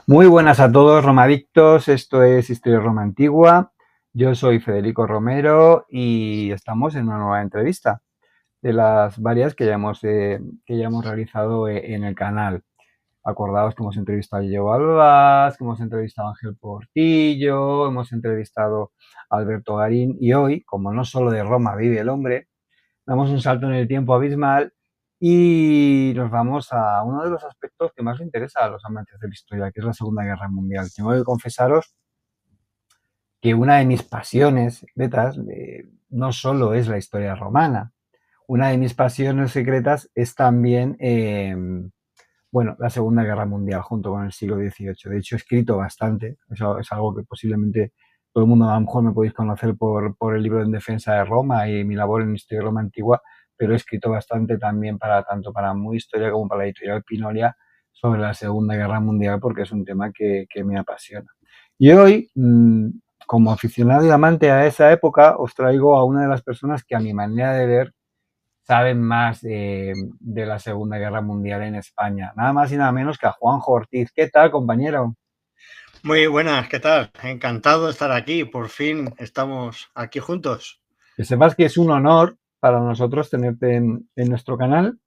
Muy buenas a todos, Romadictos. Esto es Historia Roma Antigua. Yo soy Federico Romero y estamos en una nueva entrevista de las varias que ya hemos realizado en el canal. Acordaos que hemos entrevistado a Diego Albás, que hemos entrevistado a Ángel Portillo, hemos entrevistado a Alberto Garín y hoy, como no solo de Roma vive el hombre, damos un salto en el tiempo abismal y nos vamos a uno de los aspectos que más le interesa a los amantes de la historia, que es la Segunda Guerra Mundial. Tengo que confesaros que una de mis pasiones secretas no solo es la historia romana, una de mis pasiones secretas es también, la Segunda Guerra Mundial junto con el siglo XVIII. De hecho, he escrito bastante, eso es algo que posiblemente todo el mundo a lo mejor me podéis conocer por el libro En defensa de Roma y mi labor en Historia de Roma Antigua, pero he escrito bastante también tanto para Muy Historia como para la editorial Pinolia sobre la Segunda Guerra Mundial porque es un tema que me apasiona. Y hoy, como aficionado y amante a esa época, os traigo a una de las personas que a mi manera de ver saben más de la Segunda Guerra Mundial en España. Nada más y nada menos que a Juanjo Ortiz. ¿Qué tal, compañero? Muy buenas, ¿qué tal? Encantado de estar aquí. Por fin estamos aquí juntos. Que sepas que es un honor para nosotros tenerte en nuestro canal.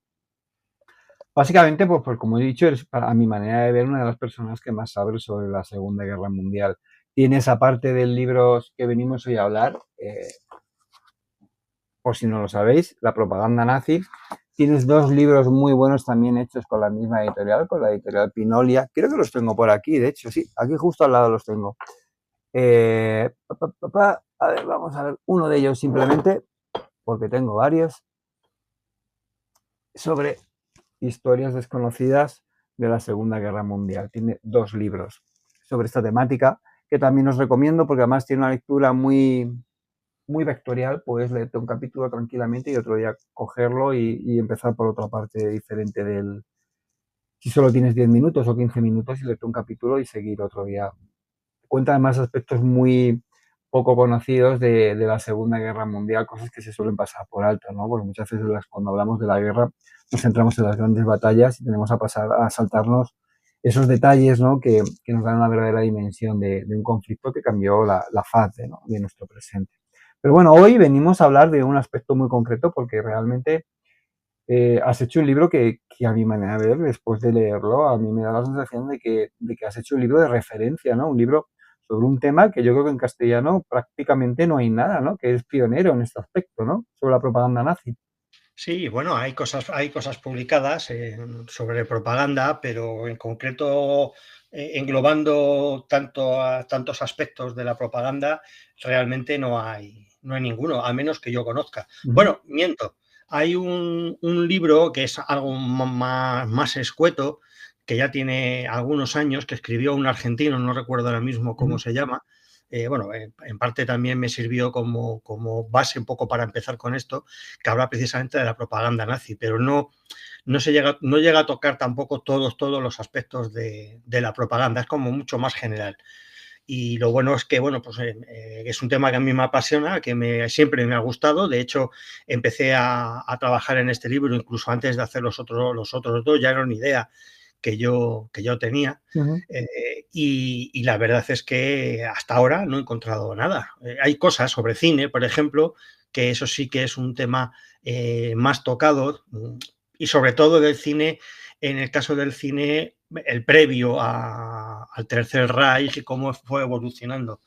Básicamente, pues como he dicho, eres, a mi manera de ver, una de las personas que más sabe sobre la Segunda Guerra Mundial. Tienes, aparte del libro que venimos hoy a hablar, por si no lo sabéis, La propaganda nazi. Tienes dos libros muy buenos también hechos con la misma editorial, con la editorial Pinolia. Creo que los tengo por aquí, de hecho, sí, aquí justo al lado los tengo. A ver, vamos a ver uno de ellos simplemente, porque tengo varios, sobre historias desconocidas de la Segunda Guerra Mundial. Tiene dos libros sobre esta temática que también os recomiendo porque además tiene una lectura muy vectorial. Puedes leerte un capítulo tranquilamente y otro día cogerlo y empezar por otra parte diferente del... Si solo tienes 10 minutos o 15 minutos y leerte un capítulo y seguir otro día. Cuenta además aspectos muy poco conocidos de la Segunda Guerra Mundial, cosas que se suelen pasar por alto, ¿no? Porque muchas veces cuando hablamos de la guerra nos centramos en las grandes batallas y tenemos a saltarnos esos detalles, ¿no? que nos dan una verdadera dimensión de un conflicto que cambió la faz de nuestro presente. Pero bueno, hoy venimos a hablar de un aspecto muy concreto porque realmente has hecho un libro que a mi manera de ver, después de leerlo, a mí me da la sensación de que has hecho un libro de referencia, ¿no? Un libro sobre un tema que yo creo que en castellano prácticamente no hay nada, ¿no? Que es pionero en este aspecto, ¿no? Sobre la propaganda nazi. Sí, bueno, hay cosas publicadas sobre propaganda, pero en concreto, englobando tantos aspectos de la propaganda, realmente no hay ninguno, al menos que yo conozca. Uh -huh. Bueno, miento. Hay un libro que es algo más escueto, que ya tiene algunos años, que escribió un argentino, no recuerdo ahora mismo Uh cómo -huh. se llama. Bueno, en parte también me sirvió como base un poco para empezar con esto, que habla precisamente de la propaganda nazi, pero no llega a tocar tampoco todos los aspectos de la propaganda, es como mucho más general. Y lo bueno es que, bueno, pues es un tema que a mí me apasiona, que siempre me ha gustado. De hecho, empecé a trabajar en este libro incluso antes de hacer los otros dos, ya era una idea que yo tenía. Uh -huh. Y la verdad es que hasta ahora no he encontrado nada. Hay cosas sobre cine, por ejemplo, que eso sí que es un tema más tocado, y sobre todo del cine, en el caso del cine, el previo al Tercer Reich y cómo fue evolucionando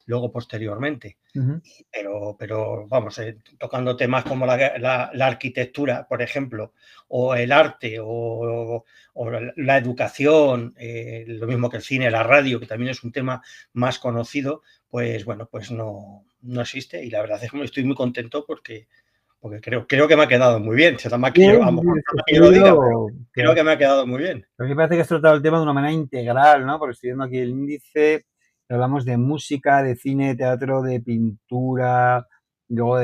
luego posteriormente. Uh -huh. Pero vamos, tocando temas como la arquitectura, por ejemplo, o el arte, o la educación, lo mismo que el cine, la radio, que también es un tema más conocido, pues bueno, pues no existe. Y la verdad es que estoy muy contento porque creo que me ha quedado muy bien. A Bien, lo sí, mejor sí, no este que yo lo diga, pero libro, creo claro. que me ha quedado muy bien. Pero me parece que has tratado el tema de una manera integral, ¿no? Porque estoy viendo aquí el índice, hablamos de música, de cine, de teatro, de pintura, luego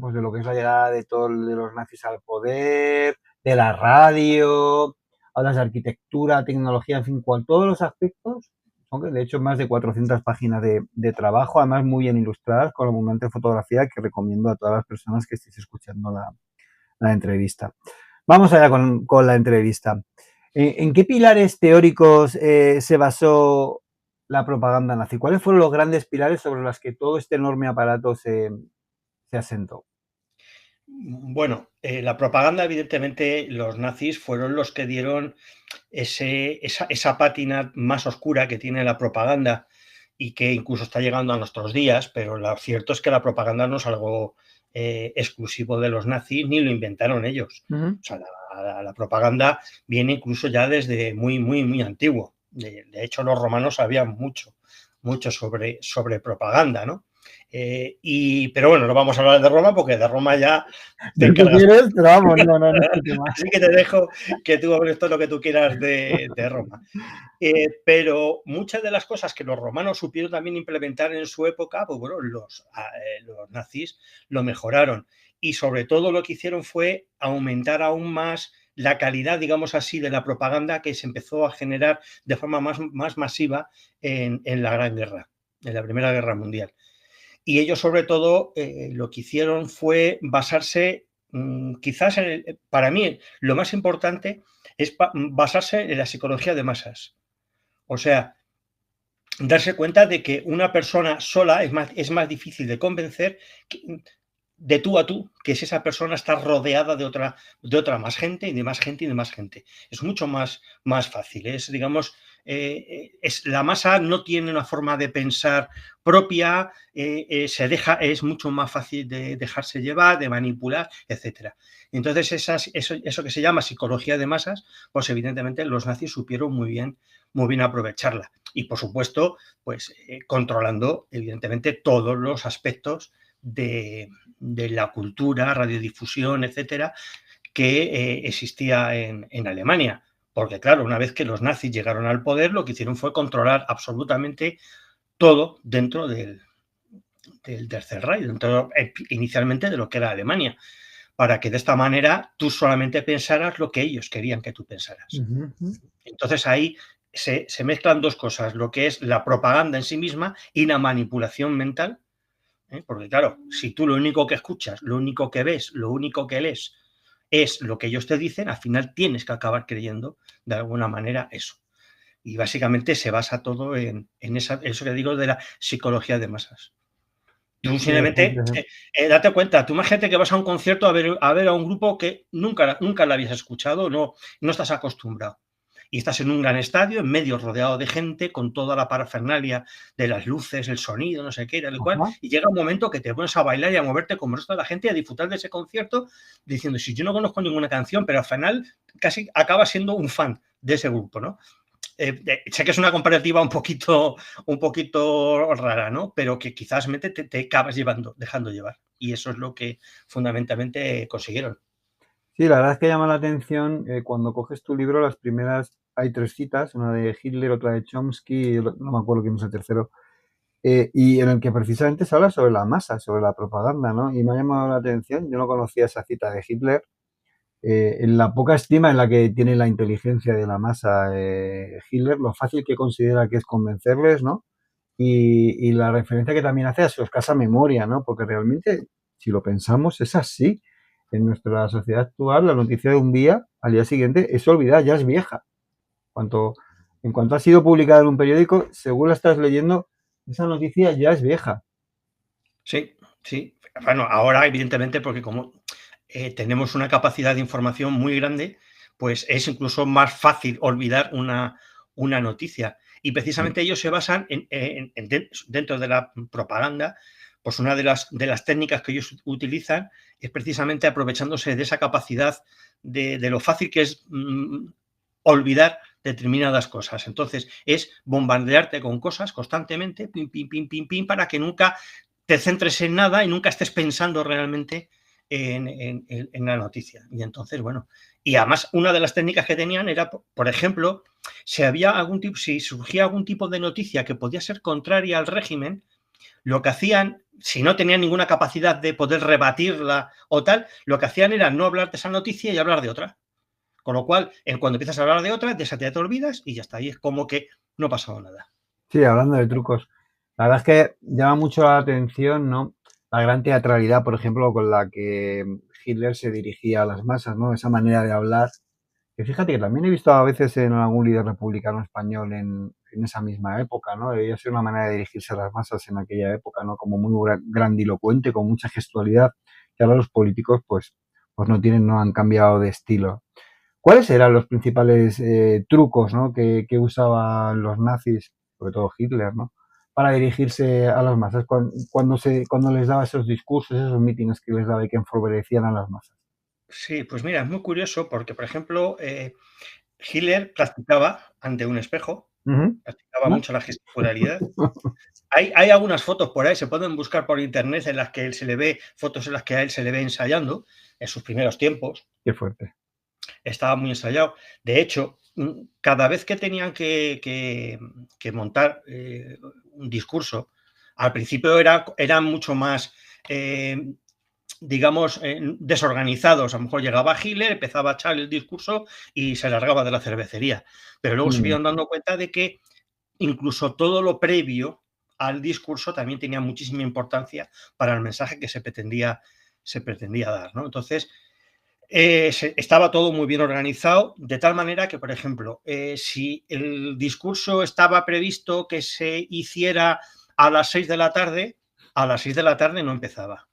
pues de lo que es la llegada de los nazis al poder, de la radio, hablas de arquitectura, tecnología, en fin, todos los aspectos, son de hecho más de 400 páginas de trabajo, además muy bien ilustradas, con abundante fotografía que recomiendo a todas las personas que estéis escuchando la entrevista. Vamos allá con la entrevista. ¿En qué pilares teóricos se basó la propaganda nazi? ¿Cuáles fueron los grandes pilares sobre los que todo este enorme aparato se asentó? Bueno, la propaganda, evidentemente, los nazis fueron los que dieron esa pátina más oscura que tiene la propaganda y que incluso está llegando a nuestros días, pero lo cierto es que la propaganda no es algo exclusivo de los nazis, ni lo inventaron ellos. Ujú. O sea, la propaganda viene incluso ya desde muy, muy, muy antiguo. De hecho, los romanos sabían mucho, mucho sobre propaganda, ¿no? Pero bueno, no vamos a hablar de Roma porque de Roma ya te Si tú encargas. quieres, pero vamos, no es tu tema. Así que te dejo que tú hables todo lo que tú quieras de Roma. Pero muchas de las cosas que los romanos supieron también implementar en su época, pues bueno, los nazis lo mejoraron. Y sobre todo lo que hicieron fue aumentar aún más la calidad, digamos así, de la propaganda que se empezó a generar de forma más masiva en la Gran Guerra, en la Primera Guerra Mundial. Y ellos, sobre todo, lo que hicieron fue basarse, quizás, para mí, lo más importante es basarse en la psicología de masas. O sea, darse cuenta de que una persona sola es más difícil de convencer de tú a tú, que si esa persona está rodeada de otra más gente y de más gente y de más gente. Es mucho más fácil. Es, digamos, la masa no tiene una forma de pensar propia, es mucho más fácil de dejarse llevar, de manipular, etcétera. Entonces, eso que se llama psicología de masas, pues evidentemente los nazis supieron muy bien aprovecharla. Y por supuesto, pues controlando evidentemente todos los aspectos de la cultura, radiodifusión, etcétera, que existía en Alemania. Porque claro, una vez que los nazis llegaron al poder, lo que hicieron fue controlar absolutamente todo dentro del Tercer Reich, dentro inicialmente de lo que era Alemania, para que de esta manera tú solamente pensaras lo que ellos querían que tú pensaras. Ujú. Entonces ahí se mezclan dos cosas, lo que es la propaganda en sí misma y la manipulación mental. Porque claro, si tú lo único que escuchas, lo único que ves, lo único que lees es lo que ellos te dicen, al final tienes que acabar creyendo de alguna manera eso. Y básicamente se basa todo en eso que digo de la psicología de masas. Tú simplemente, Interesante. date cuenta, tú imagínate que vas a un concierto a ver a un grupo que nunca lo habías escuchado, no estás acostumbrado. Y estás en un gran estadio, en medio rodeado de gente, con toda la parafernalia de las luces, el sonido, no sé qué, tal y cual, Ajá. y llega un momento que te pones a bailar y a moverte como el resto de la gente y a disfrutar de ese concierto, diciendo, si yo no conozco ninguna canción, pero al final casi acaba siendo un fan de ese grupo, ¿no? Sé que es una comparativa un poquito rara, ¿no? Pero que quizás te acabas dejando llevar. Y eso es lo que fundamentalmente consiguieron. Sí, la verdad es que llama la atención cuando coges tu libro, las primeras, hay tres citas, una de Hitler, otra de Chomsky, no me acuerdo quién es el tercero, y en el que precisamente se habla sobre la masa, sobre la propaganda, ¿no? Y me ha llamado la atención, yo no conocía esa cita de Hitler, en la poca estima en la que tiene la inteligencia de la masa Hitler, lo fácil que considera que es convencerles, ¿no? Y la referencia que también hace a su escasa memoria, ¿no? Porque realmente, si lo pensamos, es así. En nuestra sociedad actual, la noticia de un día, al día siguiente, es olvidada, ya es vieja. Cuanto, en cuanto ha sido publicada en un periódico, según la estás leyendo, esa noticia ya es vieja. Sí, sí. Bueno, ahora evidentemente porque como tenemos una capacidad de información muy grande, pues es incluso más fácil olvidar una noticia. Y Sí. precisamente ellos se basan dentro de la propaganda, pues una de las técnicas que ellos utilizan es precisamente aprovechándose de esa capacidad de lo fácil que es olvidar determinadas cosas. Entonces, es bombardearte con cosas constantemente, pim, pim, pim, pim, pim, para que nunca te centres en nada y nunca estés pensando realmente en la noticia. Y entonces, bueno, y además una de las técnicas que tenían era, por ejemplo, si surgía algún tipo de noticia que podía ser contraria al régimen, lo que hacían, si no tenían ninguna capacidad de poder rebatirla o tal, lo que hacían era no hablar de esa noticia y hablar de otra. Con lo cual, cuando empiezas a hablar de otra, de esa te olvidas y ya está. Y es como que no ha pasado nada. Sí, hablando de trucos. La verdad es que llama mucho la atención, ¿no? La gran teatralidad, por ejemplo, con la que Hitler se dirigía a las masas, ¿no? Esa manera de hablar que fíjate que también he visto a veces en algún líder republicano español en esa misma época, ¿no? Debía ser una manera de dirigirse a las masas en aquella época, ¿no? Como muy grandilocuente, con mucha gestualidad, que ahora los políticos, pues no tienen, no han cambiado de estilo. ¿Cuáles eran los principales trucos, ¿no? que usaban los nazis, sobre todo Hitler, ¿no? Para dirigirse a las masas cuando les daba esos discursos, esos mítines que les daba y que enfurecían a las masas? Sí, pues mira, es muy curioso porque, por ejemplo, Hitler practicaba ante un espejo, Ujú. practicaba ¿No? mucho la gesticularidad. Hay algunas fotos por ahí, se pueden buscar por internet, en las que él se le ve, fotos en las que a él se le ve ensayando en sus primeros tiempos. Qué fuerte. Estaba muy ensayado. De hecho, cada vez que tenían que montar un discurso, al principio eran mucho más, digamos, desorganizados. A lo mejor llegaba Hitler, empezaba a echar el discurso y se largaba de la cervecería. Pero luego se Mm, iban dando cuenta de que incluso todo lo previo al discurso también tenía muchísima importancia para el mensaje que se pretendía dar, ¿no? Entonces, estaba todo muy bien organizado, de tal manera que, por ejemplo, si el discurso estaba previsto que se hiciera a las 6 de la tarde, a las 6 de la tarde no empezaba,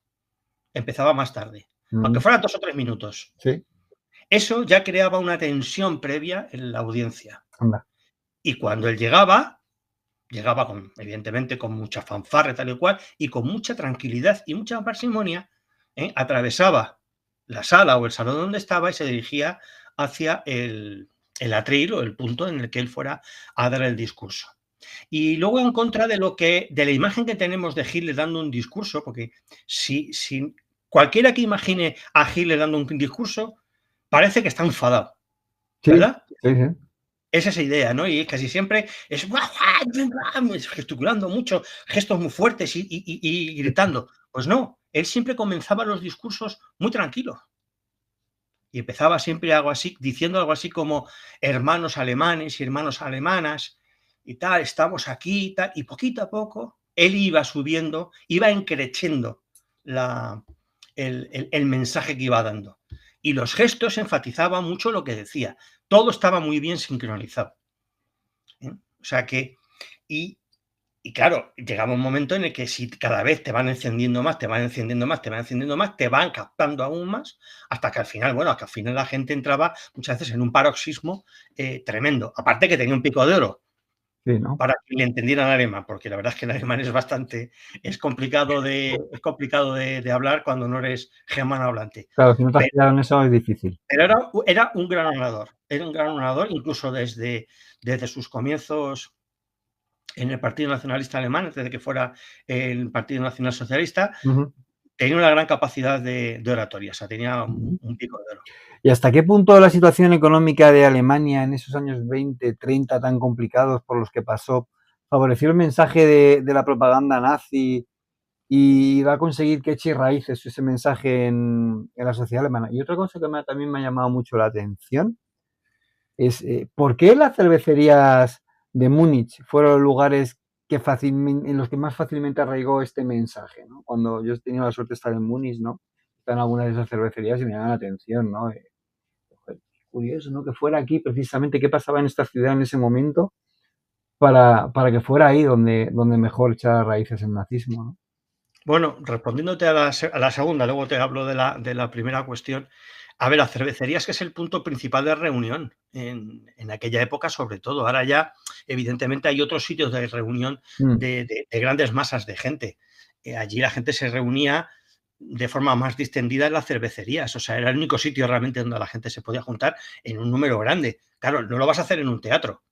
empezaba más tarde, aunque mm, fueran 2 o 3 minutos. sí, Eso ya creaba una tensión previa en la audiencia. anda. Y cuando él llegaba con, evidentemente, con mucha fanfarra tal y cual, y con mucha tranquilidad y mucha parsimonia, atravesaba la sala o el salón donde estaba y se dirigía hacia el atril o el punto en el que él fuera a dar el discurso. Y luego, en contra de la imagen que tenemos de Hitler dando un discurso, porque si cualquiera que imagine a Hitler dando un discurso, parece que está enfadado, Sí, ¿verdad? sí, sí. Es esa idea, ¿no? Y casi siempre es gesticulando mucho, gestos muy fuertes y gritando. Pues no, él siempre comenzaba los discursos muy tranquilo y empezaba siempre algo así, diciendo algo así como hermanos alemanes y hermanas alemanas y tal, estamos aquí y tal, y poquito a poco él iba subiendo, iba encrechendo el mensaje que iba dando. Y los gestos enfatizaban mucho lo que decía. Todo estaba muy bien sincronizado. O sea que, y, y claro, llegaba un momento en el que si cada vez te van encendiendo más, te van encendiendo más, te van encendiendo más, te van captando aún más, hasta que al final, bueno, hasta al final la gente entraba muchas veces en un paroxismo tremendo. Aparte que tenía un pico de oro Sí, ¿no? para que le entendieran alemán, porque la verdad es que el alemán es complicado de hablar cuando no eres germano hablante. Claro, si no te has Pero, quedado en eso es difícil. pero era un gran orador, incluso desde sus comienzos en el Partido Nacionalista Alemán, antes de que fuera el Partido Nacional Socialista, Ujú. tenía una gran capacidad de oratoria, o sea, tenía Ujú. un pico de oro. ¿Y hasta qué punto la situación económica de Alemania en esos años 20, 30 tan complicados por los que pasó favoreció el mensaje de la propaganda nazi y va a conseguir que eche raíces ese mensaje en la sociedad alemana? Y otra cosa que también me ha llamado mucho la atención es por qué las cervecerías de Múnich fueron lugares en los que más fácilmente arraigó este mensaje, ¿no? Cuando yo he tenido la suerte de estar en Múnich, ¿no? Están en algunas de esas cervecerías y me llaman la atención, ¿no? Joder, curioso, ¿no? Que fuera aquí precisamente qué pasaba en esta ciudad en ese momento para que fuera ahí donde mejor echara raíces el nazismo, ¿no? Bueno, respondiéndote a la segunda, luego te hablo de la primera cuestión. A ver, las cervecerías, que es el punto principal de reunión en aquella época, sobre todo. Ahora ya, evidentemente, hay otros sitios de reunión Mm, de grandes masas de gente. Allí la gente se reunía de forma más distendida en las cervecerías. O sea, era el único sitio realmente donde la gente se podía juntar en un número grande. Claro, no lo vas a hacer en un teatro.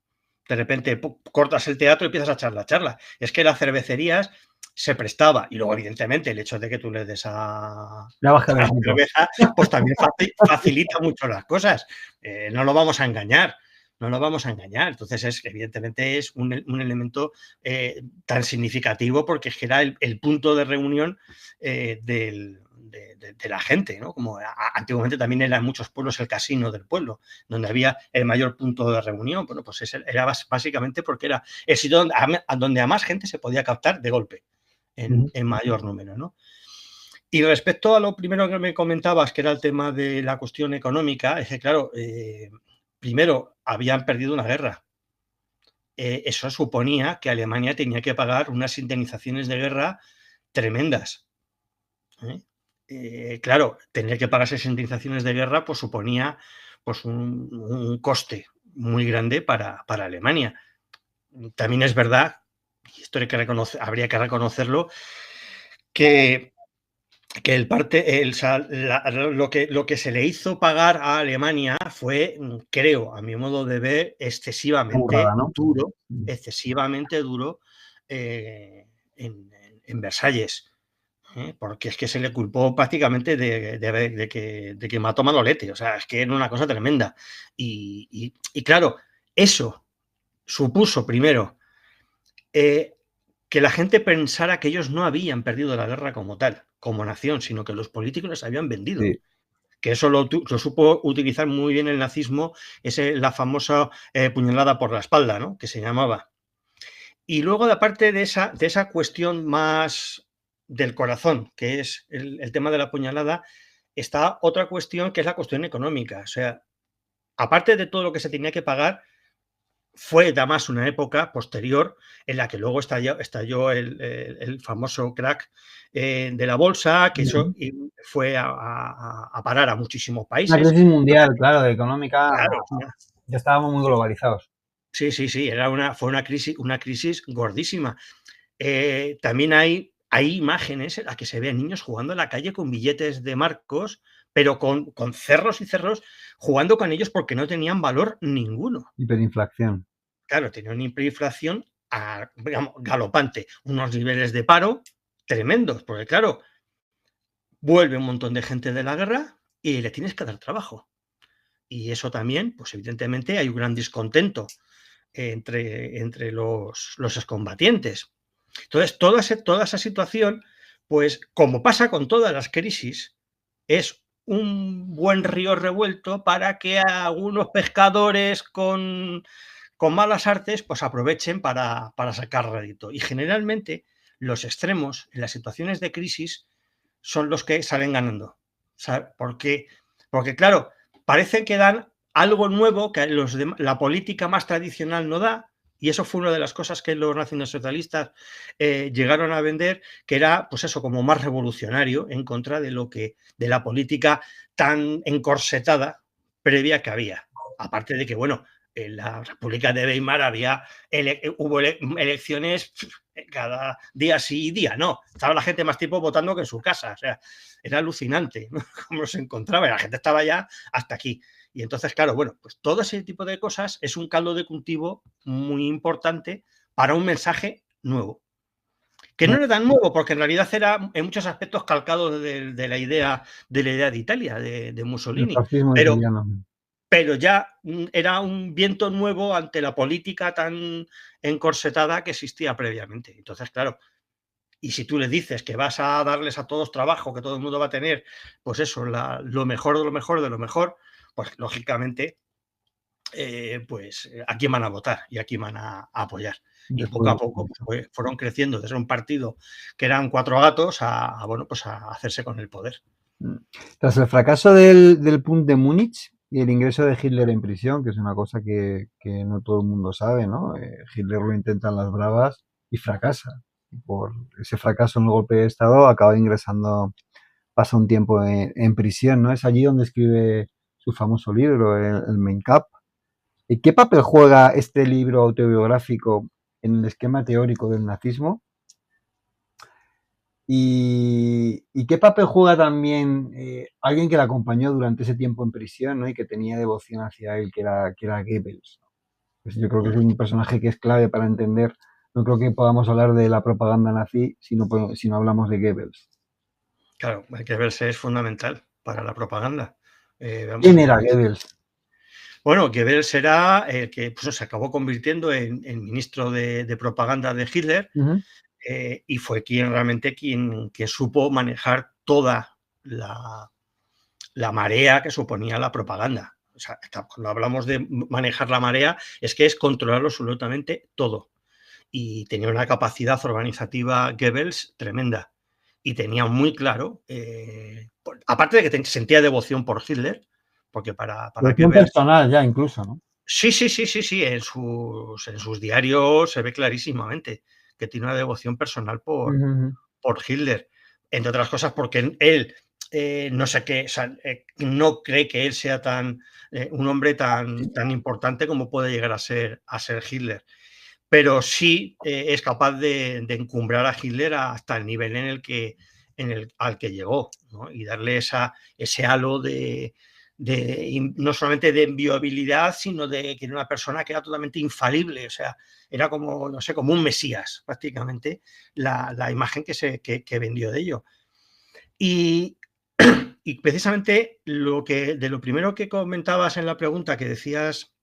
De repente cortas el teatro y empiezas a echar la charla. Es que las cervecerías se prestaba, y luego, evidentemente, el hecho de que tú le des a ya baja el la equipo. cerveza, pues también facilita mucho las cosas. No lo vamos a engañar, no lo vamos a engañar. Entonces, evidentemente, es un elemento tan significativo, porque es que era el punto de reunión de la gente, ¿no? Como antiguamente también era en muchos pueblos el casino del pueblo, donde había el mayor punto de reunión. Bueno, pues era básicamente porque era el sitio donde a más gente se podía captar de golpe, Ujú. en mayor número, ¿no? Y respecto a lo primero que me comentabas, que era el tema de la cuestión económica, es que, claro, primero, habían perdido una guerra. Eso suponía que Alemania tenía que pagar unas indemnizaciones de guerra tremendas. Claro, tener que pagar esas indemnizaciones de guerra pues suponía pues un coste muy grande para Alemania. También es verdad, y esto habría que reconocerlo, que lo que se le hizo pagar a Alemania fue, creo, a mi modo de ver, Burrada, ¿no? excesivamente duro en Versalles. Porque es que se le culpó prácticamente de que mató a Manolete. O sea, es que era una cosa tremenda. Y claro, eso supuso primero que la gente pensara que ellos no habían perdido la guerra como tal, como nación, sino que los políticos les habían vendido. Sí. Que eso lo supo utilizar muy bien el nazismo, la famosa puñalada por la espalda, ¿no? Que se llamaba. Y luego, aparte de esa cuestión más del corazón, que es el tema de la puñalada, está otra cuestión que es la cuestión económica. O sea, aparte de todo lo que se tenía que pagar, fue además una época posterior en la que luego estalló el famoso crack de la bolsa, que eso fue a parar a muchísimos Una países. crisis mundial, claro, económica, Claro, ya estábamos muy globalizados. sí, fue una crisis gordísima. También hay imágenes en las que se ve a niños jugando en la calle con billetes de marcos, pero con cerros y cerros, jugando con ellos porque no tenían valor ninguno. Hiperinflación. Claro, tenía una hiperinflación galopante, unos niveles de paro tremendos, porque claro, vuelve un montón de gente de la guerra y le tienes que dar trabajo. Y eso también, pues evidentemente hay un gran descontento entre los excombatientes. Entonces, toda esa situación, pues como pasa con todas las crisis, es un buen río revuelto para que algunos pescadores con malas artes pues aprovechen para sacar rédito. Y generalmente los extremos en las situaciones de crisis son los que salen ganando. ¿Sabe? Porque claro, parece que dan algo nuevo que la política más tradicional no da, y eso fue una de las cosas que los nacionalsocialistas llegaron a vender, que era, pues eso, como más revolucionario en contra de la política tan encorsetada previa que había. Aparte de que, bueno, en la República de Weimar hubo elecciones cada día sí y día no. Estaba la gente más tiempo votando que en su casa. O sea, era alucinante, ¿no? Cómo se encontraba. Y la gente estaba ya hasta aquí. Y entonces, claro, bueno, pues todo ese tipo de cosas es un caldo de cultivo muy importante para un mensaje nuevo. Que no era tan nuevo, porque en realidad era en muchos aspectos calcado de la idea de Italia, de El Mussolini. fascismo italiano. Pero ya era un viento nuevo ante la política tan encorsetada que existía previamente. Entonces, claro, y si tú le dices que vas a darles a todos trabajo, que todo el mundo va a tener, pues eso, lo mejor de lo mejor de lo mejor, pues lógicamente, ¿a quién van a votar y a quién van a apoyar? Y poco a poco pues, fueron creciendo desde un partido que eran 4 gatos bueno, pues a hacerse con el poder. Tras el fracaso del Punt de Múnich y el ingreso de Hitler en prisión, que es una cosa que no todo el mundo sabe, ¿no? Hitler lo intenta en las bravas y fracasa. Y por ese fracaso en el golpe de Estado acaba ingresando, pasa un tiempo en prisión, ¿no? Es allí donde escribe su famoso libro, el Mein Kampf. ¿Y qué papel juega este libro autobiográfico en el esquema teórico del nazismo? ¿Y qué papel juega también alguien que le acompañó durante ese tiempo en prisión, ¿no? Y que tenía devoción hacia él, que era Goebbels? Pues yo creo que es un personaje que es clave para entender. No creo que podamos hablar de la propaganda nazi si no hablamos de Goebbels. Claro, hay que verse, es fundamental para la propaganda. ¿Quién era Goebbels? Bueno, Goebbels era el que pues, se acabó convirtiendo en ministro de propaganda de Hitler. Y fue realmente quien supo manejar toda la marea que suponía la propaganda. O sea, cuando hablamos de manejar la marea, es que es controlarlo absolutamente todo. Y tenía una capacidad organizativa Goebbels tremenda. Y tenía muy claro, aparte de que sentía devoción por Hitler, porque para Devoción Goebbels, personal ya incluso, ¿no? sí, sí, sí, sí, sí, en sus diarios se ve clarísimamente que tiene una devoción personal Ujú, ujú. por Hitler, entre otras cosas porque él no sé qué, o sea, no cree que él sea un hombre tan importante como puede llegar a ser Hitler, pero sí es capaz de encumbrar a Hitler hasta el nivel al que llegó, ¿no? Y darle ese halo no solamente de enviabilidad, sino de que era una persona que era totalmente infalible, o sea, era como, no sé, como un mesías, prácticamente, la imagen que vendió de ello. Y, y precisamente de lo primero que comentabas en la pregunta que decías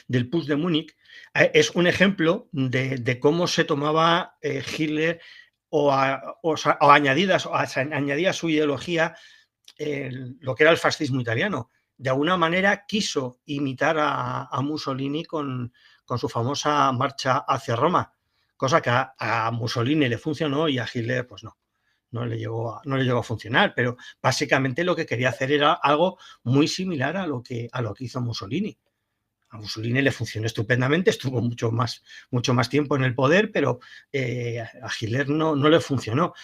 del Puig de Múnich, es un ejemplo de cómo se tomaba Hitler o añadía a su ideología lo que era el fascismo italiano. De alguna manera quiso imitar a Mussolini con su famosa marcha hacia Roma, cosa que a Mussolini le funcionó y a Hitler pues no le llegó a funcionar, pero básicamente lo que quería hacer era algo muy similar a lo que hizo Mussolini. A Mussolini le funcionó estupendamente, estuvo mucho más tiempo en el poder, pero a Hitler no le funcionó.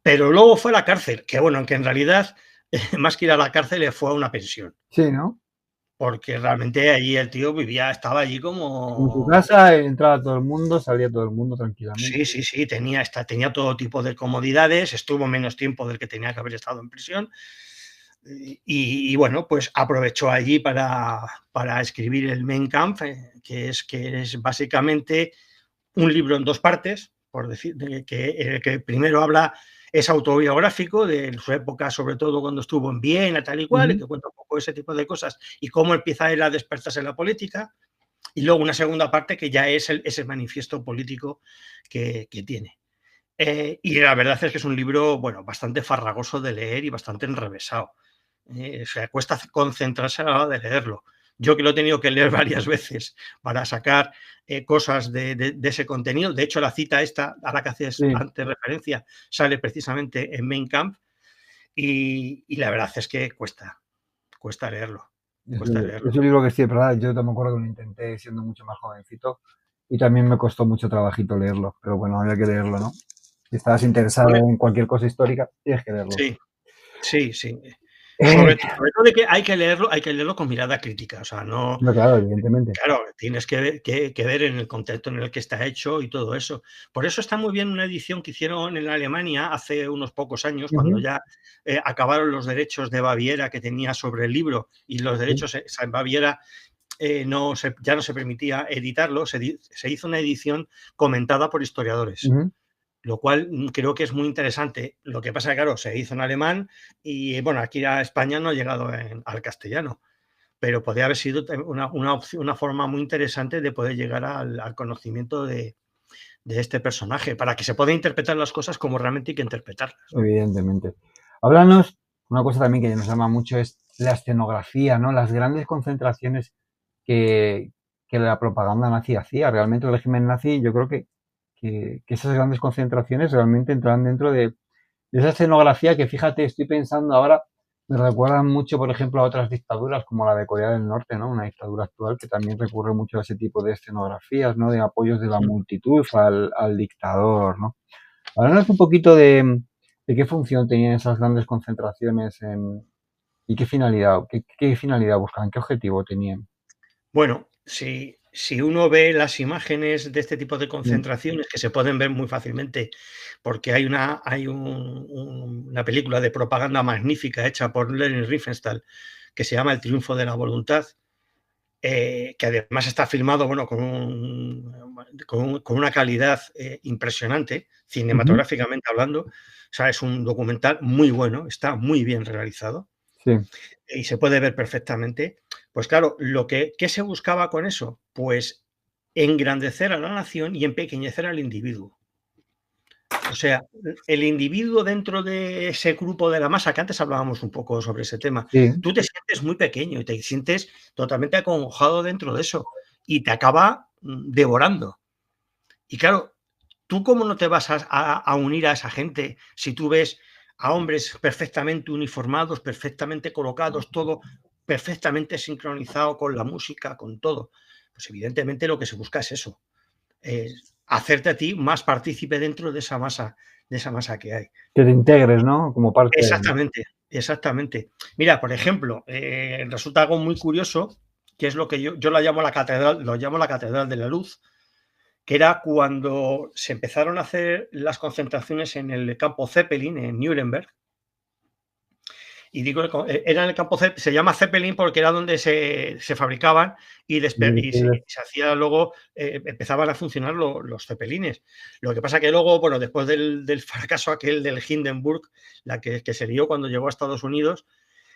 Pero luego fue a la cárcel, que bueno, aunque en realidad más que ir a la cárcel le fue a una pensión, Sí, ¿no? porque realmente allí el tío estaba allí En su como... casa entraba todo el mundo, salía todo el mundo tranquilamente. Sí, sí, sí, tenía todo tipo de comodidades, estuvo menos tiempo del que tenía que haber estado en prisión. Bueno, pues aprovechó allí para escribir el Mein Kampf, que es básicamente un libro en dos partes, por decir, que primero es autobiográfico de su época, sobre todo cuando estuvo en Viena, tal y cual, y Ujú. que cuenta un poco ese tipo de cosas y cómo empieza él a despertarse en la política, y luego una segunda parte que ya es ese manifiesto político que tiene. Y la verdad es que es un libro, bueno, bastante farragoso de leer y bastante enrevesado. O sea, cuesta concentrarse a la hora de leerlo. Yo que lo he tenido que leer varias veces para sacar cosas de ese contenido. De hecho, la cita esta a la que haces Sí, antes referencia sale precisamente en Mein Kampf y la verdad es que cuesta leerlo, cuesta es leerlo. un libro que sí, es verdad. Yo te me acuerdo que lo intenté siendo mucho más jovencito y también me costó mucho trabajito leerlo, pero bueno, había que leerlo, ¿no? Si estabas interesado Hombre, en cualquier cosa histórica, tienes que leerlo. sí, sí, sí. Eh, Sobre todo de que hay que leerlo con mirada crítica, o sea, no, no, claro, evidentemente. claro, tienes que ver en el contexto en el que está hecho y todo eso. Por eso está muy bien una edición que hicieron en Alemania hace unos pocos años, cuando Ujú, ya acabaron los derechos de Baviera que tenía sobre el libro y los sí, derechos en Baviera ya no se permitía editarlo, se hizo una edición comentada por historiadores, ujú. lo cual creo que es muy interesante. Lo que pasa es que, claro, se hizo en alemán y, bueno, aquí a España no ha llegado al castellano, pero podría haber sido una forma muy interesante de poder llegar al conocimiento de este personaje, para que se pueda interpretar las cosas como realmente hay que interpretarlas, ¿no? Evidentemente. Háblanos, una cosa también que nos llama mucho es la escenografía, ¿no? Las grandes concentraciones que, que la propaganda nazi hacía. Realmente el régimen nazi, yo creo que esas grandes concentraciones realmente entran dentro de esa escenografía que, fíjate, estoy pensando ahora, me recuerdan mucho, por ejemplo, a otras dictaduras como la de Corea del Norte, ¿no? Una dictadura actual que también recurre mucho a ese tipo de escenografías, ¿no? De apoyos de la multitud al dictador, ¿no? Háblanos un poquito de qué función tenían esas grandes concentraciones y qué finalidad buscaban, qué objetivo tenían. Bueno, si uno ve las imágenes de este tipo de Mm, concentraciones, que se pueden ver muy fácilmente, porque hay una película de propaganda magnífica hecha por Leni Riefenstahl, que se llama El triunfo de la voluntad, que además está filmado, bueno, con una calidad impresionante, ujú, cinematográficamente hablando. O sea, es un documental muy bueno, está muy bien realizado sí, y se puede ver perfectamente. Pues claro, ¿qué se buscaba con eso? Pues engrandecer a la nación y empequeñecer al individuo. O sea, el individuo dentro de ese grupo de la masa, que antes hablábamos un poco sobre ese tema, sí, tú te sientes muy pequeño y te sientes totalmente acongojado dentro de eso y te acaba devorando. Y claro, ¿tú cómo no te vas a unir a esa gente si tú ves a hombres perfectamente uniformados, perfectamente colocados, todo? perfectamente sincronizado con la música, con todo. Pues evidentemente lo que se busca es eso, hacerte a ti más partícipe dentro de esa masa que hay. Que te integres, ¿no? Como parte de... Exactamente, exactamente. Mira, por ejemplo, resulta algo muy curioso, que es lo que yo la llamo la catedral, lo llamo la Catedral de la Luz, que era cuando se empezaron a hacer las concentraciones en el campo Zeppelin, en Nuremberg. Y digo, era en el campo Zeppelin, se llama Zeppelin porque era donde se fabricaban y se hacía luego, empezaban a funcionar los Zeppelines. Lo que pasa que luego, bueno, después del fracaso aquel del Hindenburg, la que se lió cuando llegó a Estados Unidos,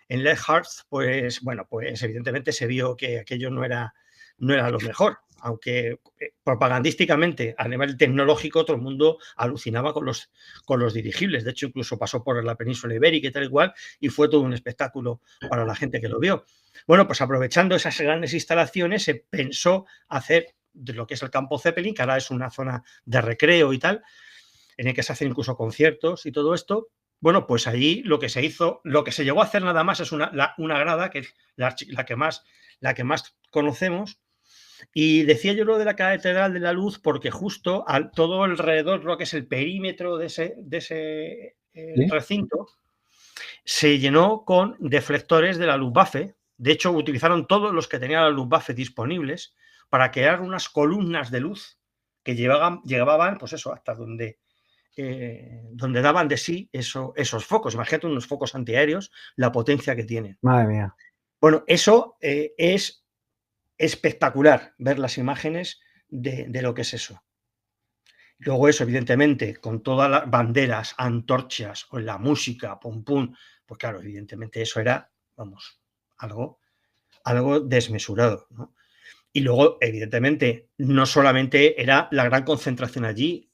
en Lehigh, pues bueno, pues evidentemente se vio que aquello no era lo mejor, aunque propagandísticamente a nivel tecnológico todo el mundo alucinaba con los dirigibles. De hecho, incluso pasó por la península ibérica y tal igual, y fue todo un espectáculo para la gente que lo vio. Bueno, pues aprovechando esas grandes instalaciones se pensó hacer de lo que es el campo Zeppelin, que ahora es una zona de recreo y tal, en el que se hacen incluso conciertos y todo esto. Bueno, pues allí lo que se hizo, lo que se llegó a hacer nada más es una grada, que es la que más conocemos. Y decía yo lo de la Catedral de la Luz porque justo todo alrededor, lo que es el perímetro de ese ¿Sí? recinto, se llenó con deflectores de la Luftwaffe. De hecho, utilizaron todos los que tenía la Luftwaffe disponibles para crear unas columnas de luz que llevaban pues eso, hasta donde daban de sí esos focos. Imagínate unos focos antiaéreos, la potencia que tienen. Madre mía. Bueno, eso es espectacular, ver las imágenes de lo que es eso. Luego eso, evidentemente, con todas las banderas, antorchas, con la música, pum, pum, pues claro, evidentemente eso era, vamos, algo desmesurado, ¿no? Y luego, evidentemente, no solamente era la gran concentración allí,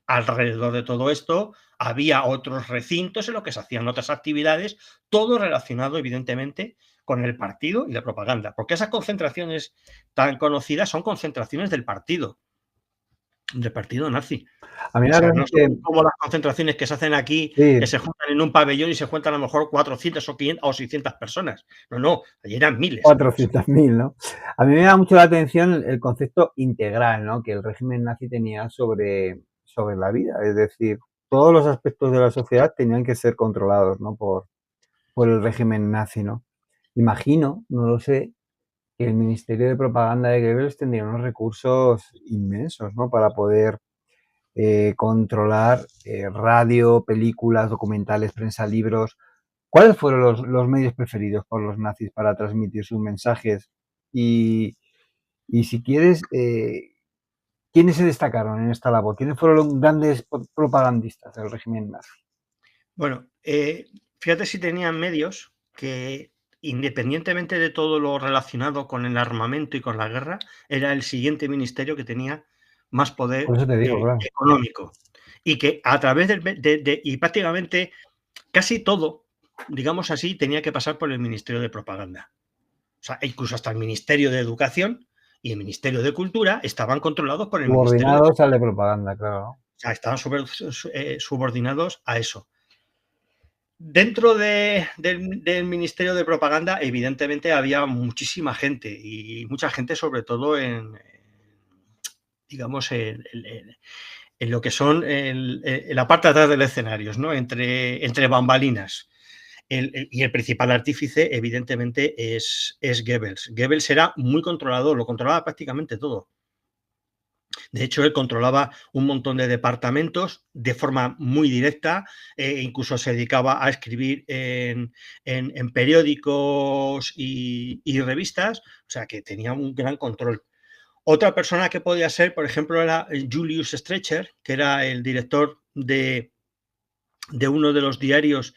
alrededor de todo esto había otros recintos en los que se hacían otras actividades, todo relacionado, evidentemente, con el partido y la propaganda, porque esas concentraciones tan conocidas son concentraciones del partido nazi. A mí O la sea, verdad no es que son como las concentraciones que se hacen aquí, que sí, se juntan en un pabellón y se juntan a lo mejor 400 o 500 o 600 personas. No, no, allí eran miles. 400.000, ¿no? A mí me da mucho la atención el concepto integral, ¿no? Que el régimen nazi tenía sobre la vida. Es decir, todos los aspectos de la sociedad tenían que ser controlados, ¿no? Por el régimen nazi, ¿no? Imagino, no lo sé, que el Ministerio de Propaganda de Goebbels tendría unos recursos inmensos, ¿no? Para poder controlar radio, películas, documentales, prensa, libros. ¿Cuáles fueron los medios preferidos por los nazis para transmitir sus mensajes? Y, y si quieres, ¿quiénes se destacaron en esta labor? ¿Quiénes fueron los grandes propagandistas del régimen nazi? Bueno, fíjate si tenían medios que, independientemente de todo lo relacionado con el armamento y con la guerra, era el siguiente ministerio que tenía más Por poder eso te digo, claro. económico. Y que a través y prácticamente casi todo, digamos así, tenía que pasar por el Ministerio de Propaganda. O sea, incluso hasta el Ministerio de Educación y el Ministerio de Cultura estaban controlados por el Ministerio de Subordinados al de propaganda, claro, ¿no? O sea, estaban subordinados a eso. Dentro del Ministerio de Propaganda, evidentemente, había muchísima gente y mucha gente, sobre todo digamos, en lo que son en la parte de atrás del escenario, ¿no? Entre bambalinas. Y el principal artífice, evidentemente, es Goebbels. Goebbels era muy controlador, lo controlaba prácticamente todo. De hecho, él controlaba un montón de departamentos de forma muy directa, incluso se dedicaba a escribir en periódicos y revistas, o sea que tenía un gran control. Otra persona que podía ser, por ejemplo, era Julius Streicher, que era el director de uno de los diarios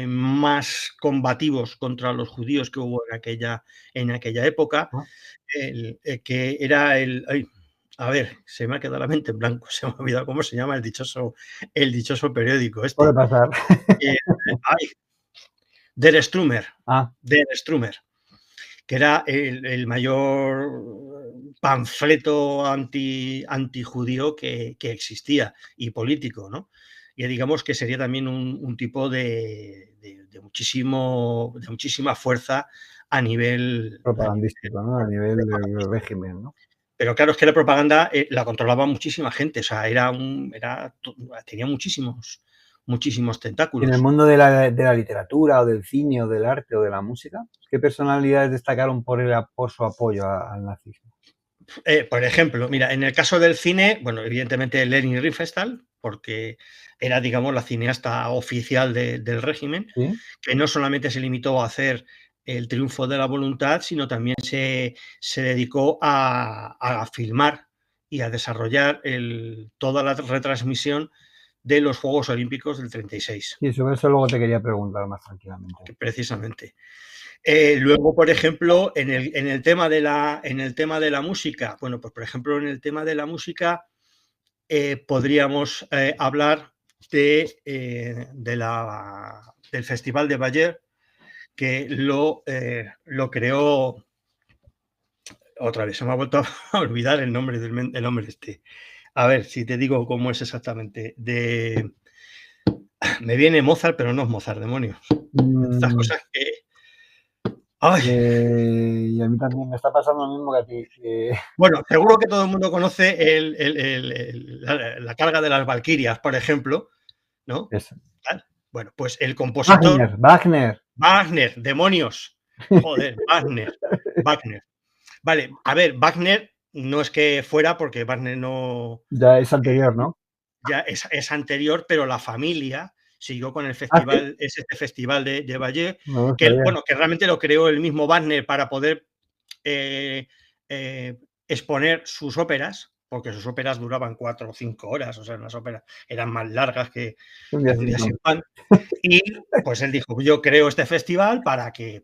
más combativos contra los judíos que hubo en aquella época, ¿No? que era a ver, se me ha quedado la mente en blanco, se me ha olvidado cómo se llama el dichoso periódico Puede este. pasar. Eh, ay, Der Strummer, Ah, Der Strummer, que era el mayor panfleto antijudío que existía y político, ¿no? y digamos que sería también un tipo de muchísima fuerza a nivel, Propagandístico, ¿no? A nivel del propagandístico. régimen, ¿no? Pero claro, es que la propaganda la controlaba muchísima gente, o sea, tenía muchísimos Y en el tentáculos. mundo de la literatura o del cine o del arte o de la música, ¿qué personalidades destacaron por su apoyo al nazismo? Por ejemplo, mira, en el caso del cine, bueno, evidentemente Leni Riefenstahl, porque era, digamos, la cineasta oficial del régimen, ¿Sí? que no solamente se limitó a hacer El triunfo de la voluntad, sino también se dedicó a filmar y a desarrollar toda la retransmisión de los Juegos Olímpicos del 36, Sí, sobre eso luego te quería preguntar más tranquilamente. precisamente. Luego, por ejemplo, en el tema de la música, bueno, pues por ejemplo, en el tema de la música podríamos hablar del Festival de Bayer, que lo creó, otra vez, se me ha vuelto a olvidar el nombre este. A ver, si te digo cómo es exactamente. Me viene Mozart, pero no es Mozart, demonios. Estas Mm, cosas que... ¡Ay! y a mí también me está pasando lo mismo que a ti. Bueno, seguro que todo el mundo conoce la carga de las Valquirias, por ejemplo, ¿no? Eso. Bueno, pues el compositor Wagner, Wagner. Wagner, demonios. Joder, Wagner. Vale, a ver, Wagner no es que fuera, porque Wagner no, Ya es anterior, ¿no? ya es anterior, pero la familia siguió con el Ah, sí, festival, es este festival de Bayeux, no lo que, sabía. bueno, que realmente lo creó el mismo Wagner para poder eh, eh, exponer sus óperas, porque sus óperas duraban 4 o 5 horas, o sea, las óperas eran más largas Un día que un sin día pan. sin pan. Y pues él dijo, yo creo este festival para que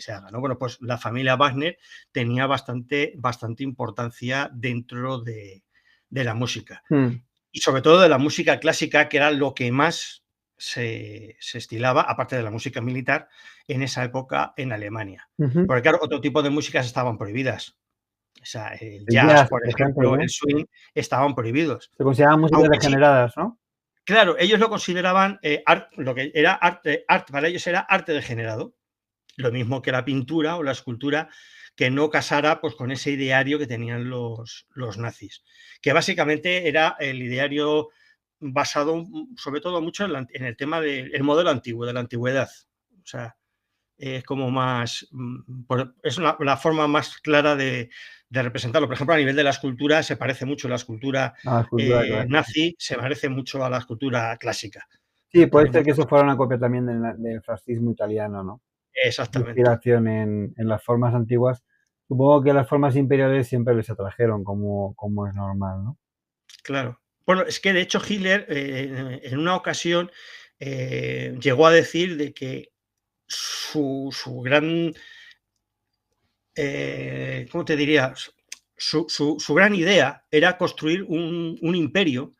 se haga, ¿no? Bueno, pues la familia Wagner tenía bastante importancia dentro de la música. Mm, Y sobre todo de la música clásica, que era lo que más se estilaba, aparte de la música militar, en esa época en Alemania. ujú. Porque claro, otro tipo de músicas estaban prohibidas. O sea, el El jazz, jazz, por por ejemplo, ejemplo, el ¿no? swing, estaban prohibidos. Se consideraban músicas Aunque sí, degeneradas, ¿no? claro, ellos lo consideraban lo que era arte, para ellos era arte degenerado. Lo mismo que la pintura o la escultura que no casara pues, con ese ideario que tenían los nazis, que básicamente era el ideario basado sobre todo mucho en el tema del modelo antiguo, de la antigüedad. O sea, es como más, es la forma más clara de representarlo. Por ejemplo, a nivel de la escultura se parece mucho la escultura A la escultura clásica. nazi, se parece mucho a la escultura clásica. Sí, puede Tiene ser que mucho... eso fuera una copia también del fascismo italiano, ¿no? De Exactamente, inspiración en las formas antiguas. Supongo que las formas imperiales siempre les atrajeron, como es normal, ¿no? claro. Bueno, es que de hecho Hitler en una ocasión llegó a decir de que su gran, ¿cómo te diría? Su gran idea era construir un imperio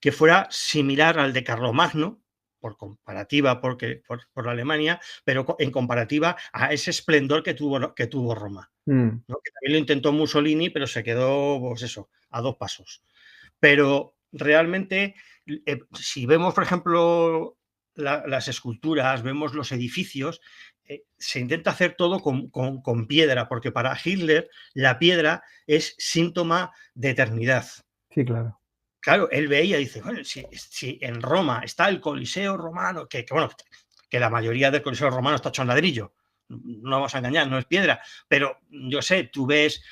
que fuera similar al de Carlomagno, por comparativa por Alemania, pero en comparativa a ese esplendor que tuvo Roma, Mm, ¿no? Que también lo intentó Mussolini, pero se quedó, pues eso, a 2 pasos. Pero realmente, si vemos, por ejemplo, las esculturas, vemos los edificios, se intenta hacer todo con piedra, porque para Hitler la piedra es síntoma de eternidad. sí, claro. Claro, él veía y dice, bueno, si en Roma está el Coliseo romano, bueno, que la mayoría del Coliseo romano está hecho en ladrillo, no vamos a engañar, no es piedra, pero yo sé, tú ves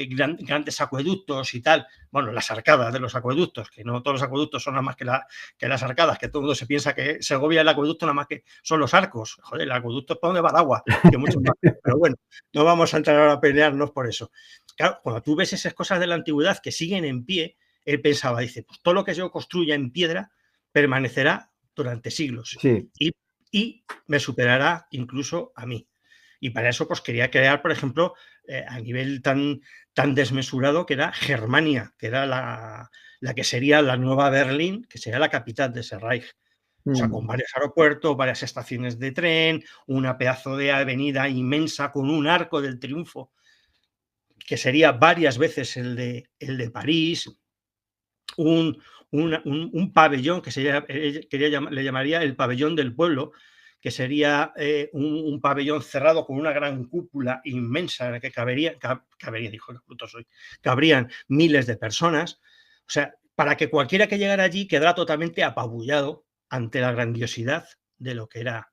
grandes acueductos y tal, bueno, las arcadas de los acueductos, que no todos los acueductos son nada más que las arcadas, que todo el mundo se piensa que Segovia el acueducto nada más que son los arcos, joder, el acueducto es para donde va el agua, que mucho más, pero bueno, no vamos a entrar ahora a pelearnos por eso. Claro, cuando tú ves esas cosas de la antigüedad que siguen en pie, él pensaba, dice, pues todo lo que yo construya en piedra permanecerá durante siglos Sí, y, y me superará incluso a mí. Y para eso pues quería crear, por ejemplo, a nivel tan desmesurado que era Germania, que era la que sería la nueva Berlín, que sería la capital de ese Reich. O sea, con mm, varios aeropuertos, varias estaciones de tren, una pedazo de avenida inmensa con un arco del triunfo, que sería varias veces el de París, un, un pabellón que le llamaría el pabellón del pueblo, que sería un pabellón cerrado con una gran cúpula inmensa en la que cabrían miles de personas. O sea, para que cualquiera que llegara allí quedara totalmente apabullado ante la grandiosidad de lo que era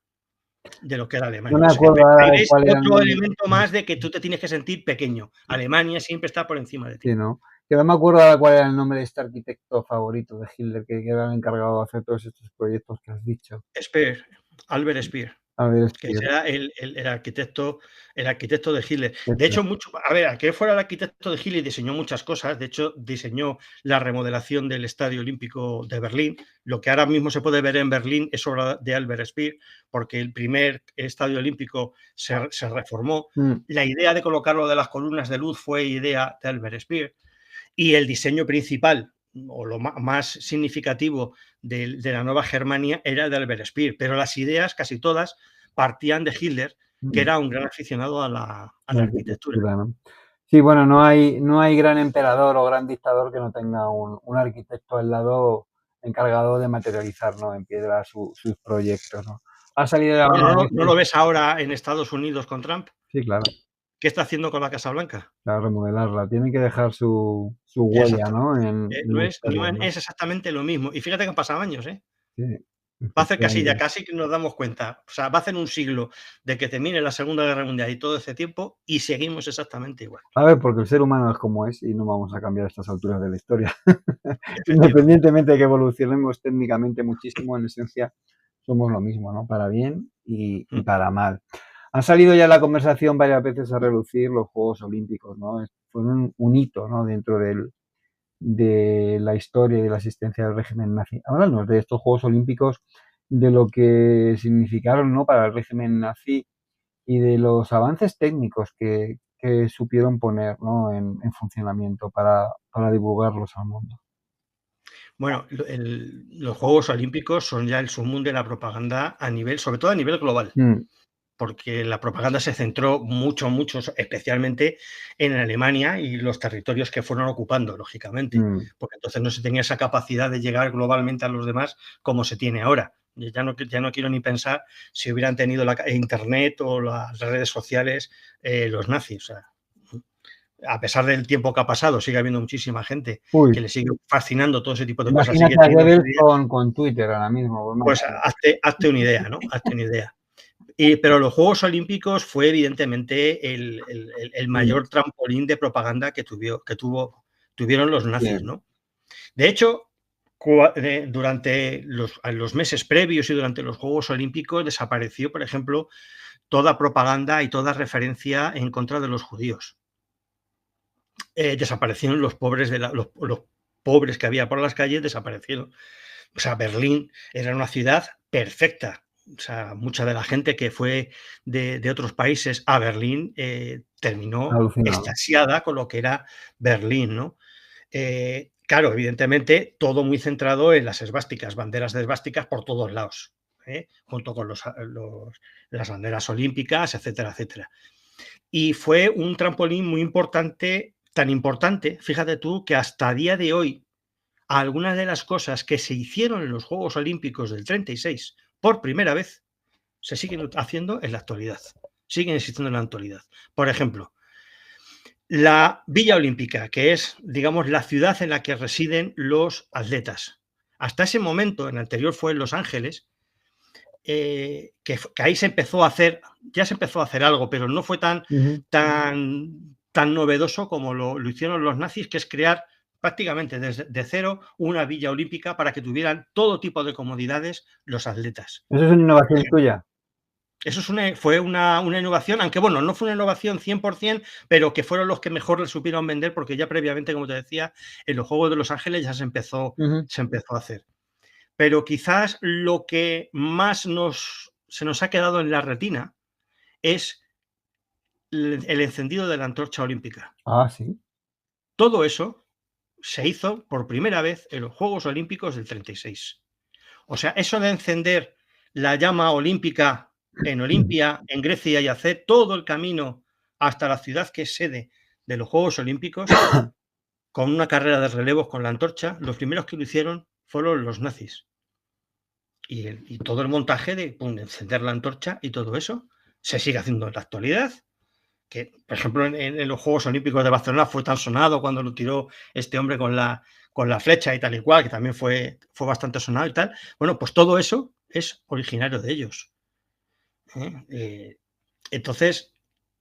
No Alemania. me O sea, acuerdo ahora ahí de ves cuál era el otro nombre. elemento más de que tú te tienes que sentir pequeño. Alemania siempre está por encima de ti. Sí, ¿no? Que no me acuerdo ahora cuál era el nombre de este arquitecto favorito de Hitler, que era el encargado de hacer todos estos proyectos que has dicho. Speer, Albert Speer, A ver, que Speer. será el arquitecto de Hitler. De hecho, que fuera el arquitecto de Hitler, diseñó muchas cosas. De hecho, diseñó la remodelación del Estadio Olímpico de Berlín. Lo que ahora mismo se puede ver en Berlín es obra de Albert Speer, porque el primer Estadio Olímpico se reformó. La idea de colocarlo de las columnas de luz fue idea de Albert Speer. Y el diseño principal, o lo más significativo de la Nueva Germania, era de Albert Speer, pero las ideas, casi todas, partían de Hitler, que era un gran aficionado a la arquitectura. ¿No? Sí, bueno, no hay gran emperador o gran dictador que no tenga un arquitecto al lado encargado de materializar, ¿no?, en piedra sus proyectos, ¿no? Ha salido ya Bueno, ¿no lo ves ahora en Estados Unidos con Trump? Sí, claro. ¿Qué está haciendo con la Casa Blanca? Claro, remodelarla. Tiene que dejar su huella, ¿no?, en No la es historia, ¿no? exactamente lo mismo. Y fíjate que han pasado años, ¿eh? Sí, Va a hacer efectivamente. casi que nos damos cuenta. O sea, va a hacer un siglo de que termine la Segunda Guerra Mundial y todo ese tiempo y seguimos exactamente igual. A ver, porque el ser humano es como es y no vamos a cambiar a estas alturas de la historia. Efectivamente. Independientemente de que evolucionemos técnicamente muchísimo, en esencia somos lo mismo, ¿no? Para bien y para mal. Han salido ya en la conversación varias veces a relucir los Juegos Olímpicos, ¿no? Fueron un hito, ¿no?, dentro de la historia y de la existencia del régimen nazi. Háblanos de estos Juegos Olímpicos, de lo que significaron, ¿no?, para el régimen nazi y de los avances técnicos que supieron poner, ¿no?, en funcionamiento para divulgarlos al mundo. Bueno, los Juegos Olímpicos son ya el sumum de la propaganda sobre todo a nivel global, porque la propaganda se centró mucho, especialmente en Alemania y los territorios que fueron ocupando, lógicamente, porque entonces no se tenía esa capacidad de llegar globalmente a los demás como se tiene ahora. Ya no quiero ni pensar si hubieran tenido Internet o las redes sociales los nazis. O sea, a pesar del tiempo que ha pasado, sigue habiendo muchísima gente que le sigue fascinando todo ese tipo de cosas. Sigue Imagínate a teniendo Goebbels con Twitter ahora mismo. pues hazte una idea, ¿no? Hazte una idea. Pero los Juegos Olímpicos fue evidentemente el mayor trampolín de propaganda que tuvieron los nazis, ¿no? De hecho, durante los meses previos y durante los Juegos Olímpicos desapareció, por ejemplo, toda propaganda y toda referencia en contra de los judíos. Desaparecieron los pobres, los pobres que había por las calles, desaparecieron. O sea, Berlín era una ciudad perfecta. O sea, mucha de la gente que fue de otros países a Berlín terminó extasiada con lo que era Berlín, ¿no? Claro, evidentemente, todo muy centrado en las esvásticas, banderas de esvásticas por todos lados, junto con las banderas olímpicas, etcétera, etcétera. Y fue un trampolín muy importante, tan importante, fíjate tú, que hasta día de hoy, algunas de las cosas que se hicieron en los Juegos Olímpicos del 36 por primera vez se siguen haciendo en la actualidad, siguen existiendo en la actualidad. Por ejemplo, la Villa Olímpica, que es, digamos, la ciudad en la que residen los atletas. Hasta ese momento, el anterior fue en Los Ángeles, que ahí se empezó a hacer, ya se empezó a hacer algo, pero no fue tan novedoso como lo hicieron los nazis, que es crear prácticamente de cero una Villa Olímpica para que tuvieran todo tipo de comodidades los atletas. ¿Eso es una innovación tuya? Eso fue una innovación, aunque bueno, no fue una innovación 100%, pero que fueron los que mejor le supieron vender, porque ya previamente, como te decía, en los Juegos de Los Ángeles ya se empezó a hacer. Pero quizás lo que más se nos ha quedado en la retina es el encendido de la antorcha olímpica. Ah, sí. Todo eso se hizo por primera vez en los Juegos Olímpicos del 36. O sea, eso de encender la llama olímpica en Olimpia, en Grecia, y hacer todo el camino hasta la ciudad que es sede de los Juegos Olímpicos, con una carrera de relevos con la antorcha, los primeros que lo hicieron fueron los nazis. Y todo el montaje de encender la antorcha y todo eso se sigue haciendo en la actualidad. Que, por ejemplo, en los Juegos Olímpicos de Barcelona fue tan sonado cuando lo tiró este hombre con la flecha y tal y cual, que también fue bastante sonado y tal. Bueno, pues todo eso es originario de ellos. Entonces,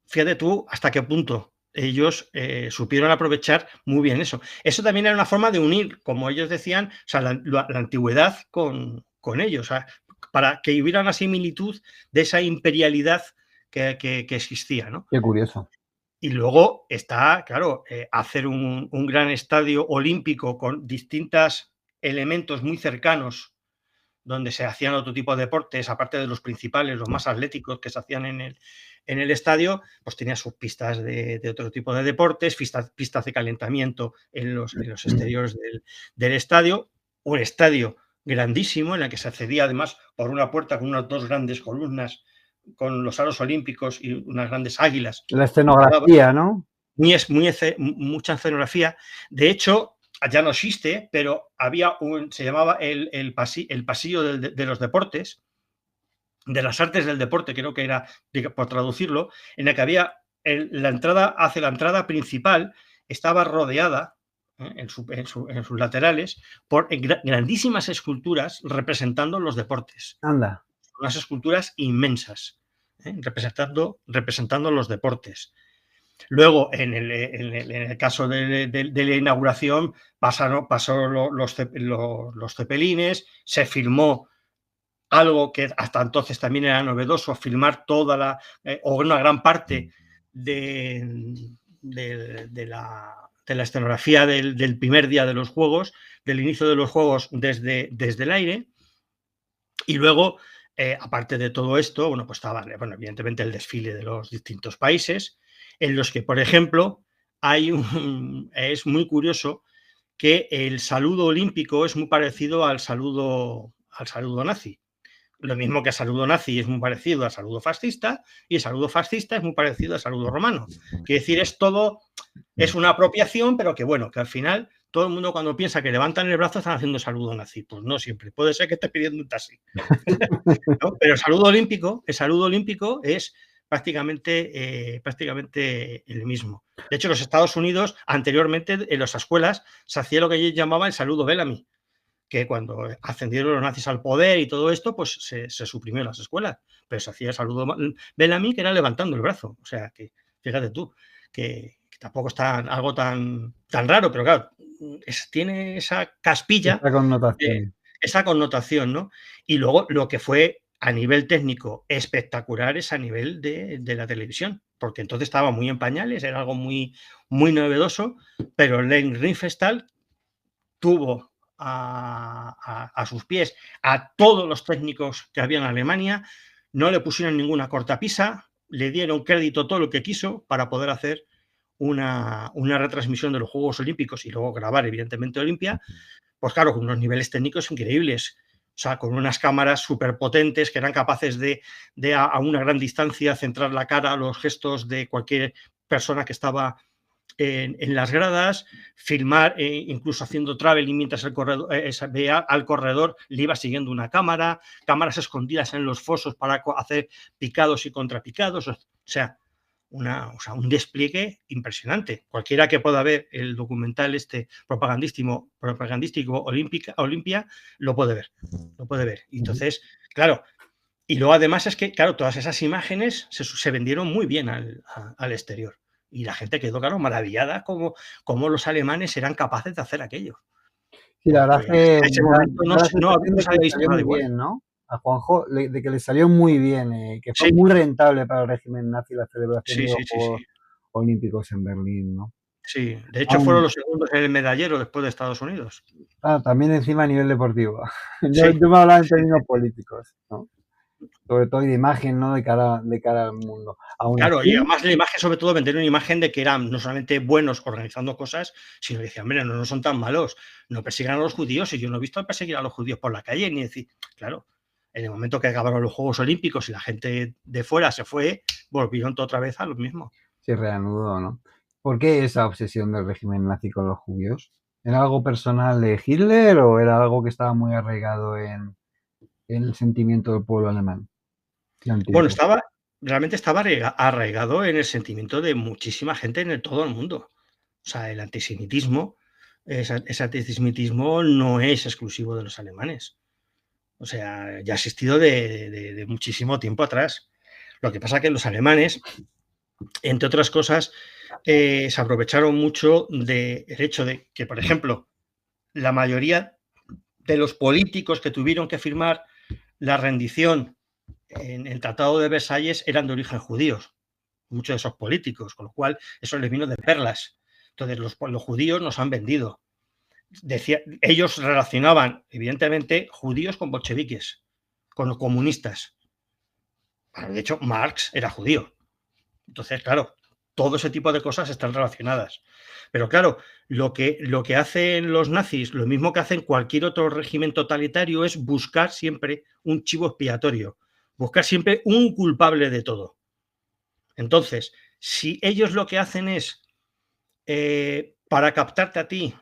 fíjate tú hasta qué punto ellos supieron aprovechar muy bien eso. Eso también era una forma de unir, como ellos decían, o sea, la antigüedad con ellos, o sea, para que hubiera una similitud de esa imperialidad que existía, ¿no? Qué curioso. Y luego está, claro, hacer un gran estadio olímpico con distintos elementos muy cercanos donde se hacían otro tipo de deportes, aparte de los principales, los más atléticos que se hacían en el estadio, pues tenía sus pistas de otro tipo de deportes, pistas de calentamiento en los exteriores del estadio, un estadio grandísimo en el que se accedía además por una puerta con unas dos grandes columnas con los aros olímpicos y unas grandes águilas. La escenografía, ¿no? Mucha escenografía. De hecho, ya no existe, pero se llamaba el pasillo de los deportes, de las artes del deporte, creo que era, por traducirlo, en el que había la entrada principal, estaba rodeada en sus laterales por grandísimas esculturas representando los deportes. Anda. Unas esculturas inmensas, representando los deportes. Luego, en el caso de la inauguración, pasó los cepelines, se filmó algo que hasta entonces también era novedoso, filmar o una gran parte de la escenografía del primer día de los Juegos, del inicio de los Juegos desde el aire. Y luego, aparte de todo esto, bueno, pues estaba, evidentemente, el desfile de los distintos países, en los que, por ejemplo, es muy curioso que el saludo olímpico es muy parecido al saludo nazi. Lo mismo que el saludo nazi es muy parecido al saludo fascista, y el saludo fascista es muy parecido al saludo romano. Quiere decir, es una apropiación, pero que bueno, que al final todo el mundo cuando piensa que levantan el brazo están haciendo saludo nazi. Pues no siempre, puede ser que esté pidiendo un taxi. ¿No? Pero el saludo olímpico es prácticamente el mismo. De hecho, en los Estados Unidos, anteriormente, en las escuelas, se hacía lo que ellos llamaban el saludo Bellamy, que cuando ascendieron los nazis al poder y todo esto, pues se suprimió en las escuelas. Pero se hacía el saludo Bellamy, que era levantando el brazo. O sea, que fíjate tú, que tampoco es algo tan raro, pero claro, tiene esa caspilla, esa connotación, ¿no? Y luego lo que fue a nivel técnico espectacular es a nivel de la televisión, porque entonces estaba muy en pañales, era algo muy, muy novedoso, pero Len Riefenstahl tuvo a sus pies a todos los técnicos que había en Alemania, no le pusieron ninguna cortapisa, le dieron crédito todo lo que quiso para poder hacer una retransmisión de los Juegos Olímpicos y luego grabar, evidentemente, Olimpia, pues claro, con unos niveles técnicos increíbles. O sea, con unas cámaras súper potentes que eran capaces de a una gran distancia centrar la cara, los gestos de cualquier persona que estaba en las gradas, filmar incluso haciendo traveling mientras el corredor veía al corredor, le iba siguiendo una cámaras escondidas en los fosos para hacer picados y contrapicados. O sea, un despliegue impresionante. Cualquiera que pueda ver el documental propagandístico Olimpia lo puede ver. Entonces, claro, y luego además es que, claro, todas esas imágenes se vendieron muy bien al exterior. Y la gente quedó, claro, maravillada cómo los alemanes eran capaces de hacer aquello. Sí, la verdad es que en ese momento no se había visto nada igual. Bien, ¿no? A Juanjo, de que le salió muy bien, que fue muy rentable para el régimen nazi la celebración de los Juegos Olímpicos en Berlín, ¿no? Sí, de hecho fueron los segundos en el medallero después de Estados Unidos. También encima a nivel deportivo. Yo me hablaba en términos políticos, ¿no? Sobre todo de imagen, ¿no? De cara al mundo. Claro, y además la imagen, sobre todo, vender una imagen de que eran no solamente buenos organizando cosas, sino que decían, hombre, no son tan malos, no persigan a los judíos, y yo no he visto perseguir a los judíos por la calle, ni decir, claro, en el momento que acabaron los Juegos Olímpicos y la gente de fuera se fue, volvieron otra vez a lo mismo. Se reanudó, ¿no? ¿Por qué esa obsesión del régimen nazi con los judíos? ¿Era algo personal de Hitler o era algo que estaba muy arraigado en el sentimiento del pueblo alemán Bueno, antiguo? realmente estaba arraigado en el sentimiento de muchísima gente en todo el mundo. O sea, el antisemitismo, ese antisemitismo no es exclusivo de los alemanes. O sea, ya ha existido de muchísimo tiempo atrás. Lo que pasa es que los alemanes, entre otras cosas, se aprovecharon mucho del hecho de que, por ejemplo, la mayoría de los políticos que tuvieron que firmar la rendición en el Tratado de Versalles eran de origen judíos, muchos de esos políticos, con lo cual eso les vino de perlas. Entonces los judíos nos han vendido. Ellos relacionaban, evidentemente, judíos con bolcheviques, con los comunistas. Bueno, de hecho, Marx era judío. Entonces, claro, todo ese tipo de cosas están relacionadas. Pero claro, lo que hacen los nazis, lo mismo que hacen cualquier otro régimen totalitario, es buscar siempre un chivo expiatorio, buscar siempre un culpable de todo. Entonces, si ellos lo que hacen es, para captarte a ti,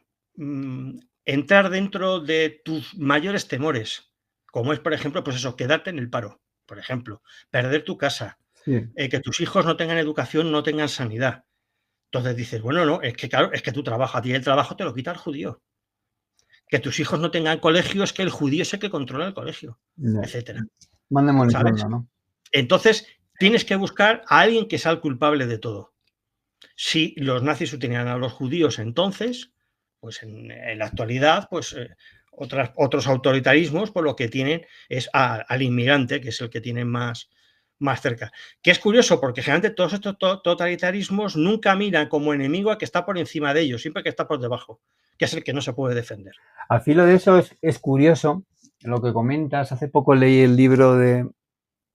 entrar dentro de tus mayores temores, como es, por ejemplo, pues eso, quedarte en el paro, por ejemplo, perder tu casa, Sí, que tus hijos no tengan educación, no tengan sanidad. Entonces dices, bueno, no, es que claro, es que tu trabajo, a ti el trabajo te lo quita el judío. Que tus hijos no tengan colegio, es que el judío es el que controla el colegio, ya. etcétera. Van ¿Sabes? demonizando, ¿no? Entonces, tienes que buscar a alguien que sea el culpable de todo. Si los nazis utilizan a los judíos entonces, pues en la actualidad, pues otros autoritarismos, pues lo que tienen es al inmigrante, que es el que tienen más cerca. Que es curioso, porque generalmente todos estos totalitarismos nunca miran como enemigo a que está por encima de ellos, siempre que está por debajo, que es el que no se puede defender. Al filo de eso es curioso lo que comentas. Hace poco leí el libro de, no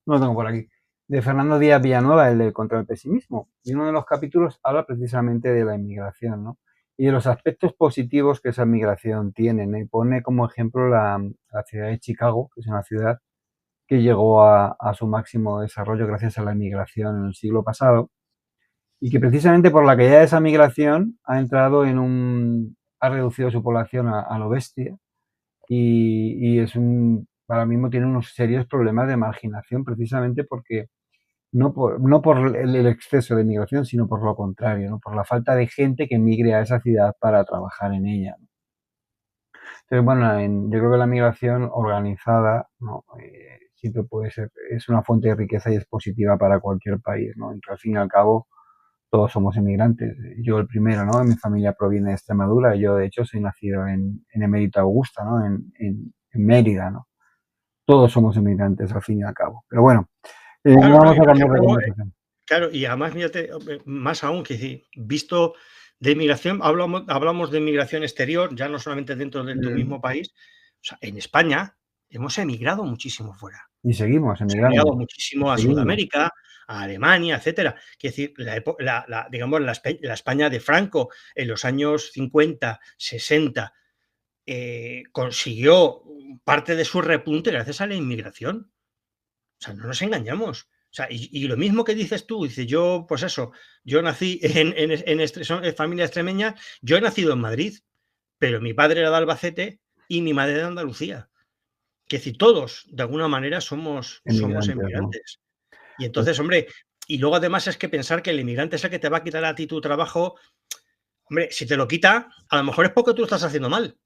lo tengo por aquí, de Fernando Díaz Villanueva, el de Contra el Pesimismo. Y uno de los capítulos habla precisamente de la inmigración, ¿no? Y de los aspectos positivos que esa migración tiene, ¿no? Y pone como ejemplo la ciudad de Chicago, que es una ciudad que llegó a su máximo desarrollo gracias a la inmigración en el siglo pasado y que precisamente por la caída de esa migración ha reducido su población a lo bestia y ahora mismo tiene unos serios problemas de marginación precisamente porque no por el exceso de migración, sino por lo contrario, ¿no? Por la falta de gente que migre a esa ciudad para trabajar en ella, ¿no? Entonces, bueno, yo creo que la migración organizada, ¿no? Siempre puede ser, es una fuente de riqueza y es positiva para cualquier país, ¿no? Y que al fin y al cabo todos somos inmigrantes. Yo el primero, ¿no? Mi familia proviene de Extremadura. Yo, de hecho, soy nacido en Emérito Augusta, ¿no? En Mérida, ¿no? Todos somos inmigrantes al fin y al cabo. Pero bueno, no Claro, no, vamos y a por cambiar de ejemplo, conversación. claro, y además, fíjate, más aún, que si, visto de inmigración, hablamos de inmigración exterior, ya no solamente dentro de tu Mm. mismo país. O sea, en España hemos emigrado muchísimo fuera. Y seguimos Se ha emigrando. emigrado muchísimo a Seguimos. Sudamérica, a Alemania, etcétera. Quiero decir, digamos, la España de Franco en los años 50, 60, consiguió parte de su repunte gracias a la inmigración. O sea, no nos engañamos. O sea, y lo mismo que dices tú, dice yo, pues eso, yo nací en familia extremeña, yo he nacido en Madrid, pero mi padre era de Albacete y mi madre de Andalucía. Que si todos, de alguna manera, somos Emigrantes, ¿no? emigrantes. Y Pues, entonces, hombre, y luego además es que pensar que el inmigrante es el que te va a quitar a ti tu trabajo, hombre, si te lo quita, a lo mejor es porque tú lo estás haciendo mal,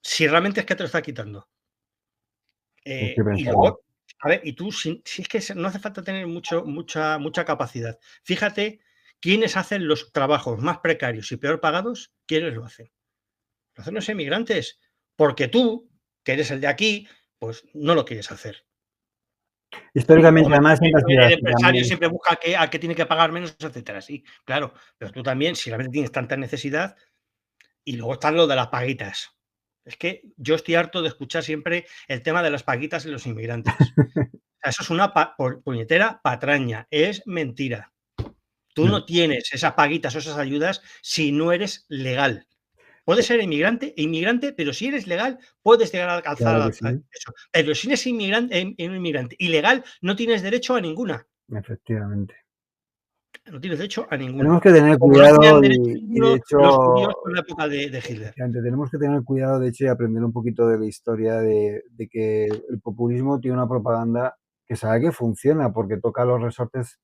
si realmente es que te lo está quitando. hay que Y pensarlo. luego, a ver, y tú, si es que no hace falta tener mucha capacidad. Fíjate quiénes hacen los trabajos más precarios y peor pagados, quiénes lo hacen. Lo hacen los emigrantes, porque tú, que eres el de aquí, pues no lo quieres hacer. Históricamente, Hombre, además, siempre ha sido el así empresario también. siempre busca a qué tiene que pagar menos, etcétera, sí, claro, pero tú también, si realmente tienes tanta necesidad. Y luego están lo de las paguitas. Es que yo estoy harto de escuchar siempre el tema de las paguitas en los inmigrantes. O sea, eso es una puñetera patraña, es mentira. Tú no tienes esas paguitas o esas ayudas si no eres legal. Puedes ser inmigrante, pero si eres legal, puedes llegar a alcanzar Claro que sí, eso. Pero si eres inmigrante ilegal, no tienes derecho a ninguna. efectivamente. no tienes derecho a Tenemos ninguno. que tener Como no tenían cuidado derecho a y de ninguno los judíos hecho, en la época de Hitler. efectivamente, tenemos que tener cuidado, de hecho, y aprender un poquito de la historia de que el populismo tiene una propaganda que sabe que funciona porque toca los resortes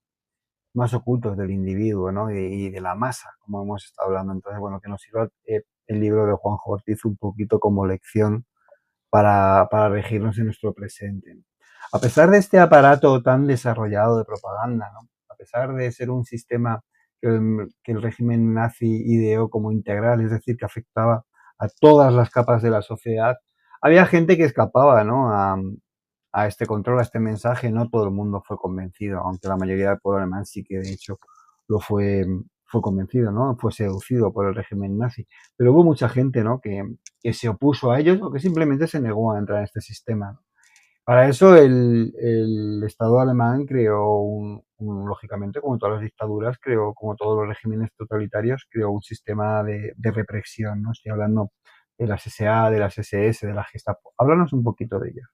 más ocultos del individuo, ¿no? Y de la masa, como hemos estado hablando. Entonces, bueno, que nos sirva el libro de Juanjo Ortiz un poquito como lección para regirnos en nuestro presente. A pesar de este aparato tan desarrollado de propaganda, ¿no? A pesar de ser un sistema que el régimen nazi ideó como integral, es decir, que afectaba a todas las capas de la sociedad, había gente que escapaba, ¿no? A este control, a este mensaje. No todo el mundo fue convencido, aunque la mayoría del pueblo alemán sí que de hecho lo fue convencido, ¿no? Fue seducido por el régimen nazi. Pero hubo mucha gente, ¿no? Que se opuso a ellos o que simplemente se negó a entrar en este sistema. Para eso el Estado alemán creó lógicamente, como todas las dictaduras, creó, como todos los regímenes totalitarios, creó un sistema de represión, ¿no? Estoy hablando de las SA, de las SS, de la Gestapo. Háblanos un poquito de ello.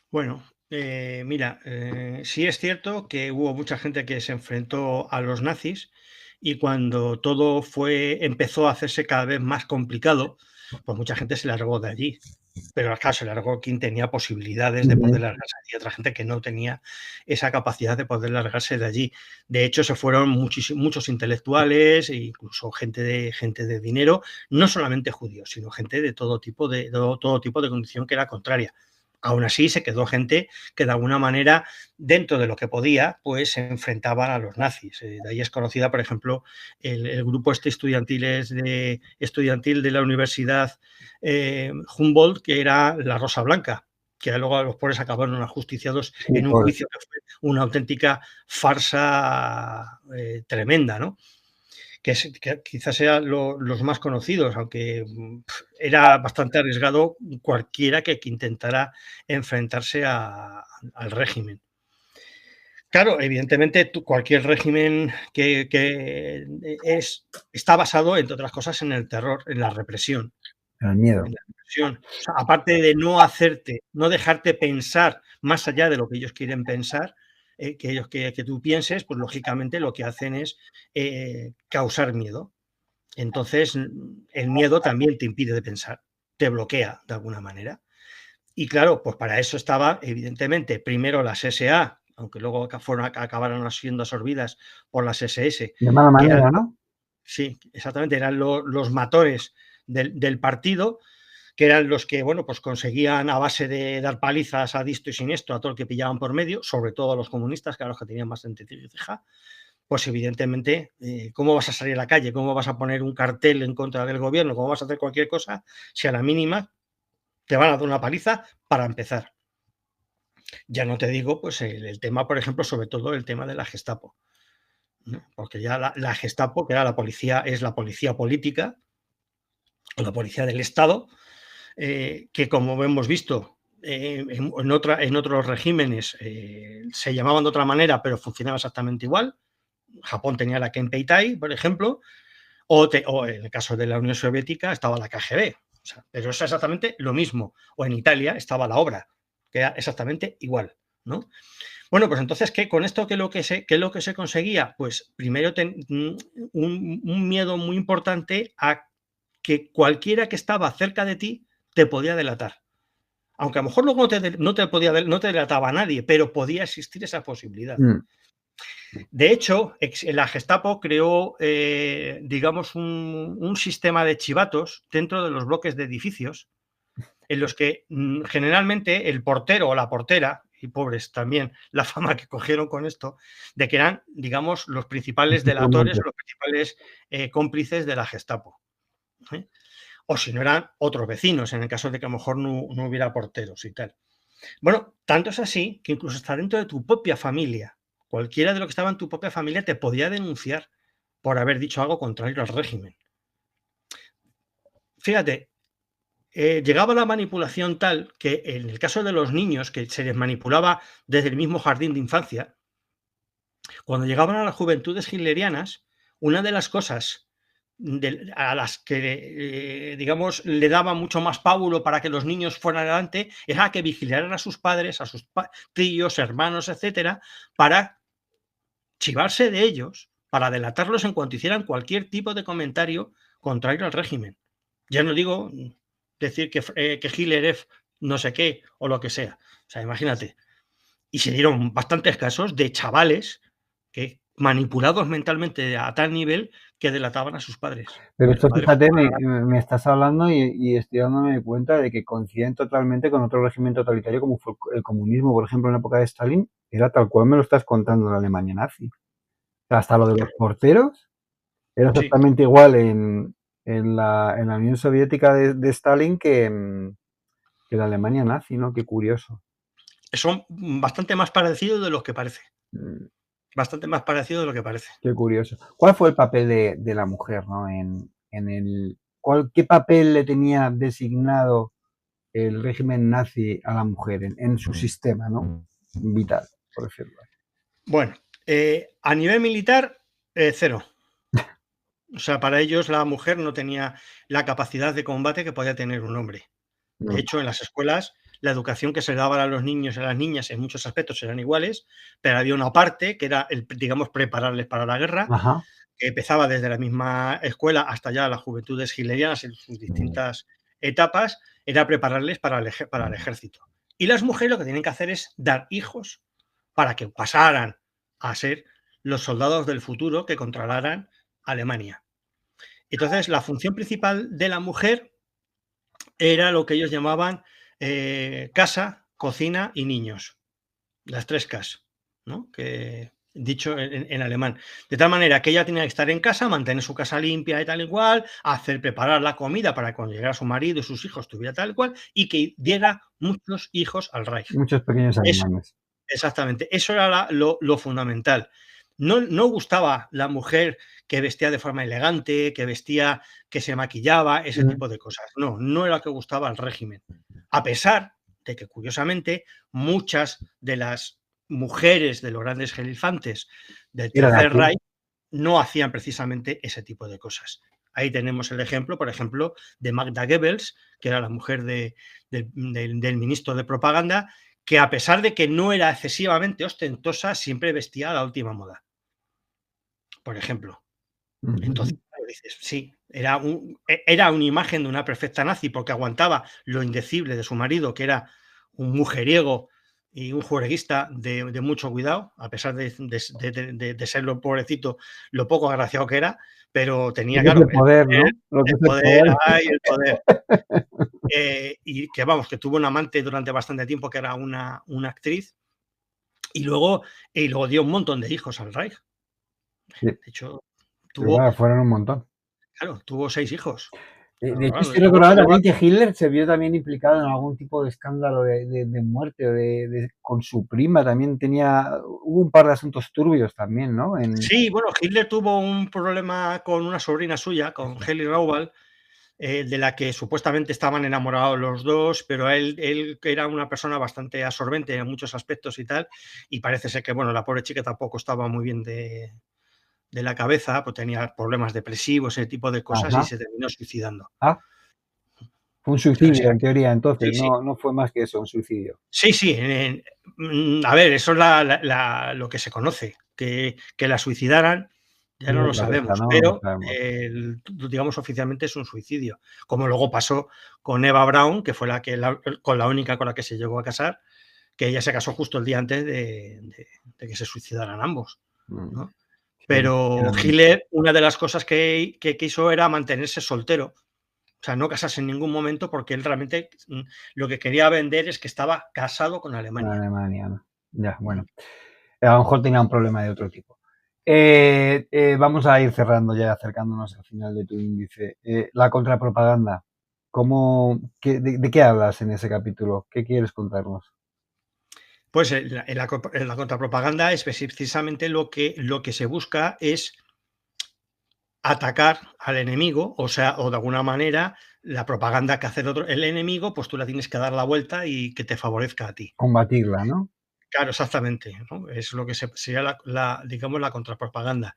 Bueno, mira, sí es cierto que hubo mucha gente que se enfrentó a los nazis y cuando todo empezó a hacerse cada vez más complicado, pues mucha gente se largó de allí. Pero claro, se largó quien tenía posibilidades de poder largarse de allí, otra gente que no tenía esa capacidad de poder largarse de allí. De hecho, se fueron muchos intelectuales e incluso gente de dinero, no solamente judíos, sino gente de todo tipo de condición que era contraria. Aún así, se quedó gente que de alguna manera, dentro de lo que podía, pues se enfrentaban a los nazis. De ahí es conocida, por ejemplo, el grupo estudiantil de la Universidad Humboldt, que era la Rosa Blanca, que luego los pobres acabaron ajusticiados Sí, en un por juicio que fue una auténtica farsa tremenda, ¿no? Que quizás sean los más conocidos, aunque era bastante arriesgado cualquiera que intentara enfrentarse al régimen. Claro, evidentemente cualquier régimen está basado, entre otras cosas, en el terror, en la represión. el miedo. En la represión. O sea, aparte de no dejarte pensar más allá de lo que ellos quieren pensar, que tú pienses, pues lógicamente lo que hacen es causar miedo. Entonces, el miedo también te impide de pensar, te bloquea de alguna manera. Y claro, pues para eso estaba, evidentemente, primero las SA, aunque luego acabaron siendo absorbidas por las SS, De mala que eran, manera, ¿no? sí, exactamente, eran los matores del partido, que eran los que, bueno, pues conseguían a base de dar palizas a disto y siniestro a todo el que pillaban por medio, sobre todo a los comunistas, que eran los que tenían bastante ceja. Pues evidentemente, ¿cómo vas a salir a la calle? ¿Cómo vas a poner un cartel en contra del gobierno? ¿Cómo vas a hacer cualquier cosa si a la mínima te van a dar una paliza para empezar? Ya no te digo, pues el tema, por ejemplo, sobre todo el tema de la Gestapo, ¿no? Porque ya la Gestapo, que era la policía, es la policía política o la policía del Estado, que como hemos visto en otros regímenes se llamaban de otra manera, pero funcionaba exactamente igual. Japón tenía la Kempeitai, por ejemplo, o en el caso de la Unión Soviética estaba la KGB, o sea, pero es exactamente lo mismo. O en Italia estaba la obra, que era exactamente igual, ¿no? Bueno, pues entonces, ¿con esto qué es lo que se conseguía? Pues primero un miedo muy importante a que cualquiera que estaba cerca de ti te podía delatar. Aunque a lo mejor luego no te delataba a nadie, pero podía existir esa posibilidad. Mm. De hecho, la Gestapo creó, digamos, un sistema de chivatos dentro de los bloques de edificios, en los que generalmente el portero o la portera, y pobres también la fama que cogieron con esto, de que eran, digamos, los principales delatores o los principales cómplices de la Gestapo. ¿Eh? O si no eran otros vecinos, en el caso de que a lo mejor no hubiera porteros y tal. Bueno, tanto es así que incluso hasta dentro de tu propia familia, cualquiera de los que estaba en tu propia familia te podía denunciar por haber dicho algo contrario al régimen. Fíjate, llegaba la manipulación tal que en el caso de los niños, que se les manipulaba desde el mismo jardín de infancia, cuando llegaban a las juventudes hitlerianas, una de las cosas a las que, digamos, le daba mucho más pábulo para que los niños fueran adelante era que vigilaran a sus padres, a sus tíos, hermanos, etcétera, para chivarse de ellos para delatarlos en cuanto hicieran cualquier tipo de comentario contrario al régimen. Ya no digo decir que Hitler es no sé qué o lo que sea. O sea, imagínate. Y se dieron bastantes casos de chavales que manipulados mentalmente a tal nivel que delataban a sus padres. Pero Y los esto, padres fíjate, jugaban me estás hablando y estoy dándome cuenta de que coinciden totalmente con otro régimen totalitario como fue el comunismo, por ejemplo, en la época de Stalin, era tal cual me lo estás contando en la Alemania nazi. O sea, hasta lo de los porteros era sí, exactamente igual en la Unión Soviética de Stalin que la Alemania nazi, ¿no? Qué curioso. son bastante más parecidos de lo que parece. Mm, Bastante más parecido de lo que parece. Qué curioso. ¿Cuál fue el papel de la mujer, ¿no? ¿Qué papel le tenía designado el régimen nazi a la mujer en su sistema, ¿no? Vital, por decirlo así. Bueno, a nivel militar, cero. O sea, para ellos la mujer no tenía la capacidad de combate que podía tener un hombre. De No. hecho, en las escuelas, la educación que se daba a los niños y a las niñas en muchos aspectos eran iguales, pero había una parte que era, digamos, prepararles para la guerra, Ajá. que empezaba desde la misma escuela hasta ya las juventudes hitlerianas en sus distintas etapas, era prepararles para el ejército. Y las mujeres lo que tienen que hacer es dar hijos para que pasaran a ser los soldados del futuro que controlaran Alemania. Entonces, la función principal de la mujer era lo que ellos llamaban casa, cocina y niños. Las tres Ks, ¿no? Que, dicho en alemán. De tal manera que ella tenía que estar en casa, mantener su casa limpia y tal y cual, preparar la comida para que cuando llegara su marido y sus hijos tuviera tal y cual, y que diera muchos hijos al Reich. Muchos pequeños Eso, alemanes. exactamente, eso era lo fundamental. No gustaba la mujer que vestía de forma elegante, que vestía, que se maquillaba, ese Mm. tipo de cosas. No era lo que gustaba al régimen. A pesar de que, curiosamente, muchas de las mujeres de los grandes jelifantes del Era de Tercer aquí. Reich no hacían precisamente ese tipo de cosas. Ahí tenemos el ejemplo, por ejemplo, de Magda Goebbels, que era la mujer del ministro de propaganda, que a pesar de que no era excesivamente ostentosa, siempre vestía a la última moda, por ejemplo. Entonces, Ujú. claro, dices, sí, era una imagen de una perfecta nazi porque aguantaba lo indecible de su marido, que era un mujeriego y un juerguista de mucho cuidado, a pesar de ser lo pobrecito, lo poco agraciado que era, pero Lo tenía, que es claro, el poder, ¿no? Lo que el es el poder, poder. ay, el poder. Y que vamos, que tuvo un amante durante bastante tiempo que era una actriz, y luego dio un montón de hijos al Reich. Sí, De hecho, pero tuvo, claro, fueron un montón. claro, tuvo 6 hijos. De Claro, hecho, claro, sí luego, recordaba luego también que Hitler se vio también implicado en algún tipo de escándalo de muerte con su prima. También hubo un par de asuntos turbios también, ¿no? sí, bueno, Hitler tuvo un problema con una sobrina suya, con Eso. Heli Raubal, de la que supuestamente estaban enamorados los dos, pero él era una persona bastante absorbente en muchos aspectos y tal, y parece ser que, bueno, la pobre chica tampoco estaba muy bien de la cabeza, pues tenía problemas depresivos, ese tipo de cosas, y Ajá. se terminó suicidando. Ah, fue un O sea suicidio en teoría sí, entonces, sí. no fue más que eso, un suicidio. Sí, sí, a ver, eso es lo que se conoce, que la suicidaran, ya Es no lo otra cosa, sabemos, ¿no? No lo pero, sabemos. digamos, oficialmente es un suicidio, como luego pasó con Eva Braun, que fue con la única con la que se llegó a casar, que ella se casó justo el día antes de que se suicidaran ambos, Mm, ¿no? sí, Pero sinceramente. Hitler, una de las cosas que quiso era mantenerse soltero, o sea, no casarse en ningún momento porque él realmente lo que quería vender es que estaba casado con Con Alemania. Alemania, ¿no? Ya, Ujú. bueno. A lo mejor tenía un problema de otro tipo. Vamos a ir cerrando ya, acercándonos al final de tu índice. La contrapropaganda. ¿De qué hablas en ese capítulo? ¿Qué quieres contarnos? Pues en la contrapropaganda es precisamente lo que se busca es atacar al enemigo, o sea, o de alguna manera la propaganda que hace el enemigo, pues tú la tienes que dar la vuelta y que te favorezca a ti. Combatirla, ¿no? Claro, exactamente, ¿no? Es lo que sería digamos, la contrapropaganda,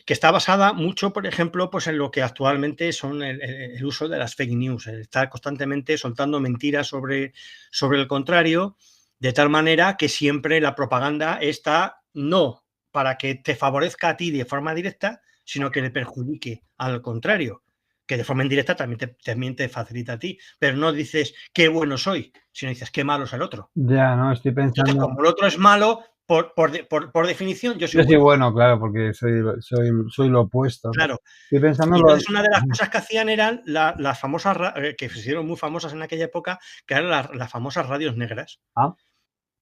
que está basada mucho, por ejemplo, pues en lo que actualmente son el uso de las fake news, el estar constantemente soltando mentiras sobre el contrario, de tal manera que siempre la propaganda está no para que te favorezca a ti de forma directa, sino que le perjudique al contrario, que de forma indirecta también te facilita a ti, pero no dices qué bueno soy, sino dices qué malo es el otro. Ya, no, estoy Entonces, pensando. como el otro es malo, por definición, yo soy Yo soy bueno. bueno, claro, porque soy lo opuesto, ¿no? Claro. Estoy pensando Y lo. entonces una de las cosas que hacían eran las famosas, que se hicieron muy famosas en aquella época, que eran las famosas radios negras. Ah,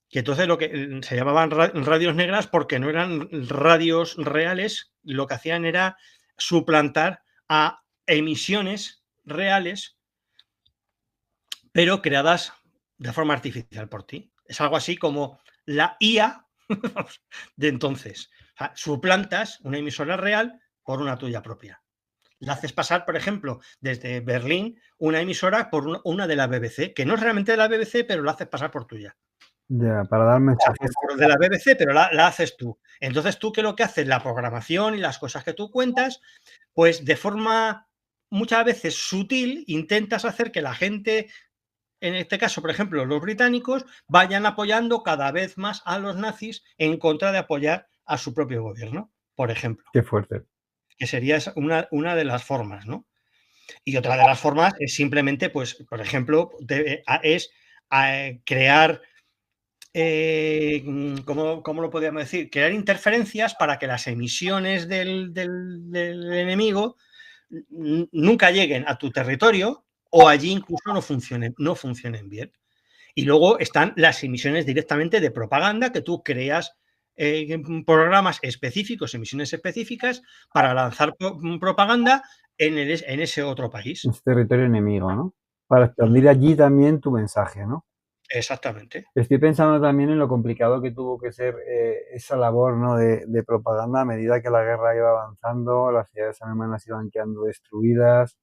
Que entonces lo que se llamaban radios negras porque no eran radios reales, lo que hacían era suplantar a emisiones reales, pero creadas de forma artificial por ti. Es algo así como la IA de entonces. O sea, suplantas una emisora real por una tuya propia. La haces pasar, por ejemplo, desde Berlín, una emisora por una de la BBC, que no es realmente de la BBC, pero la haces pasar por tuya. ya, para dar O sea, mensajes. por de la BBC, pero la haces tú. Entonces, tú, ¿qué es lo que haces? La programación y las cosas que tú cuentas, pues de forma muchas veces sutil, intentas hacer que la gente, en este caso, por ejemplo, los británicos, vayan apoyando cada vez más a los nazis en contra de apoyar a su propio gobierno, por ejemplo, Qué fuerte. que sería una de las formas, ¿no? Y otra de las formas es simplemente, pues, por ejemplo, crear, ¿cómo lo podríamos decir? Crear interferencias para que las emisiones del enemigo nunca lleguen a tu territorio o allí incluso no funcionen bien. Y luego están las emisiones directamente de propaganda que tú creas, programas específicos, emisiones específicas para lanzar propaganda en ese otro país. Es territorio enemigo, ¿no? Para Ujú. expandir allí también tu mensaje, ¿no? Exactamente. Estoy pensando también en lo complicado que tuvo que ser, esa labor, ¿no? De propaganda a medida que la guerra iba avanzando, las ciudades alemanas iban quedando destruidas,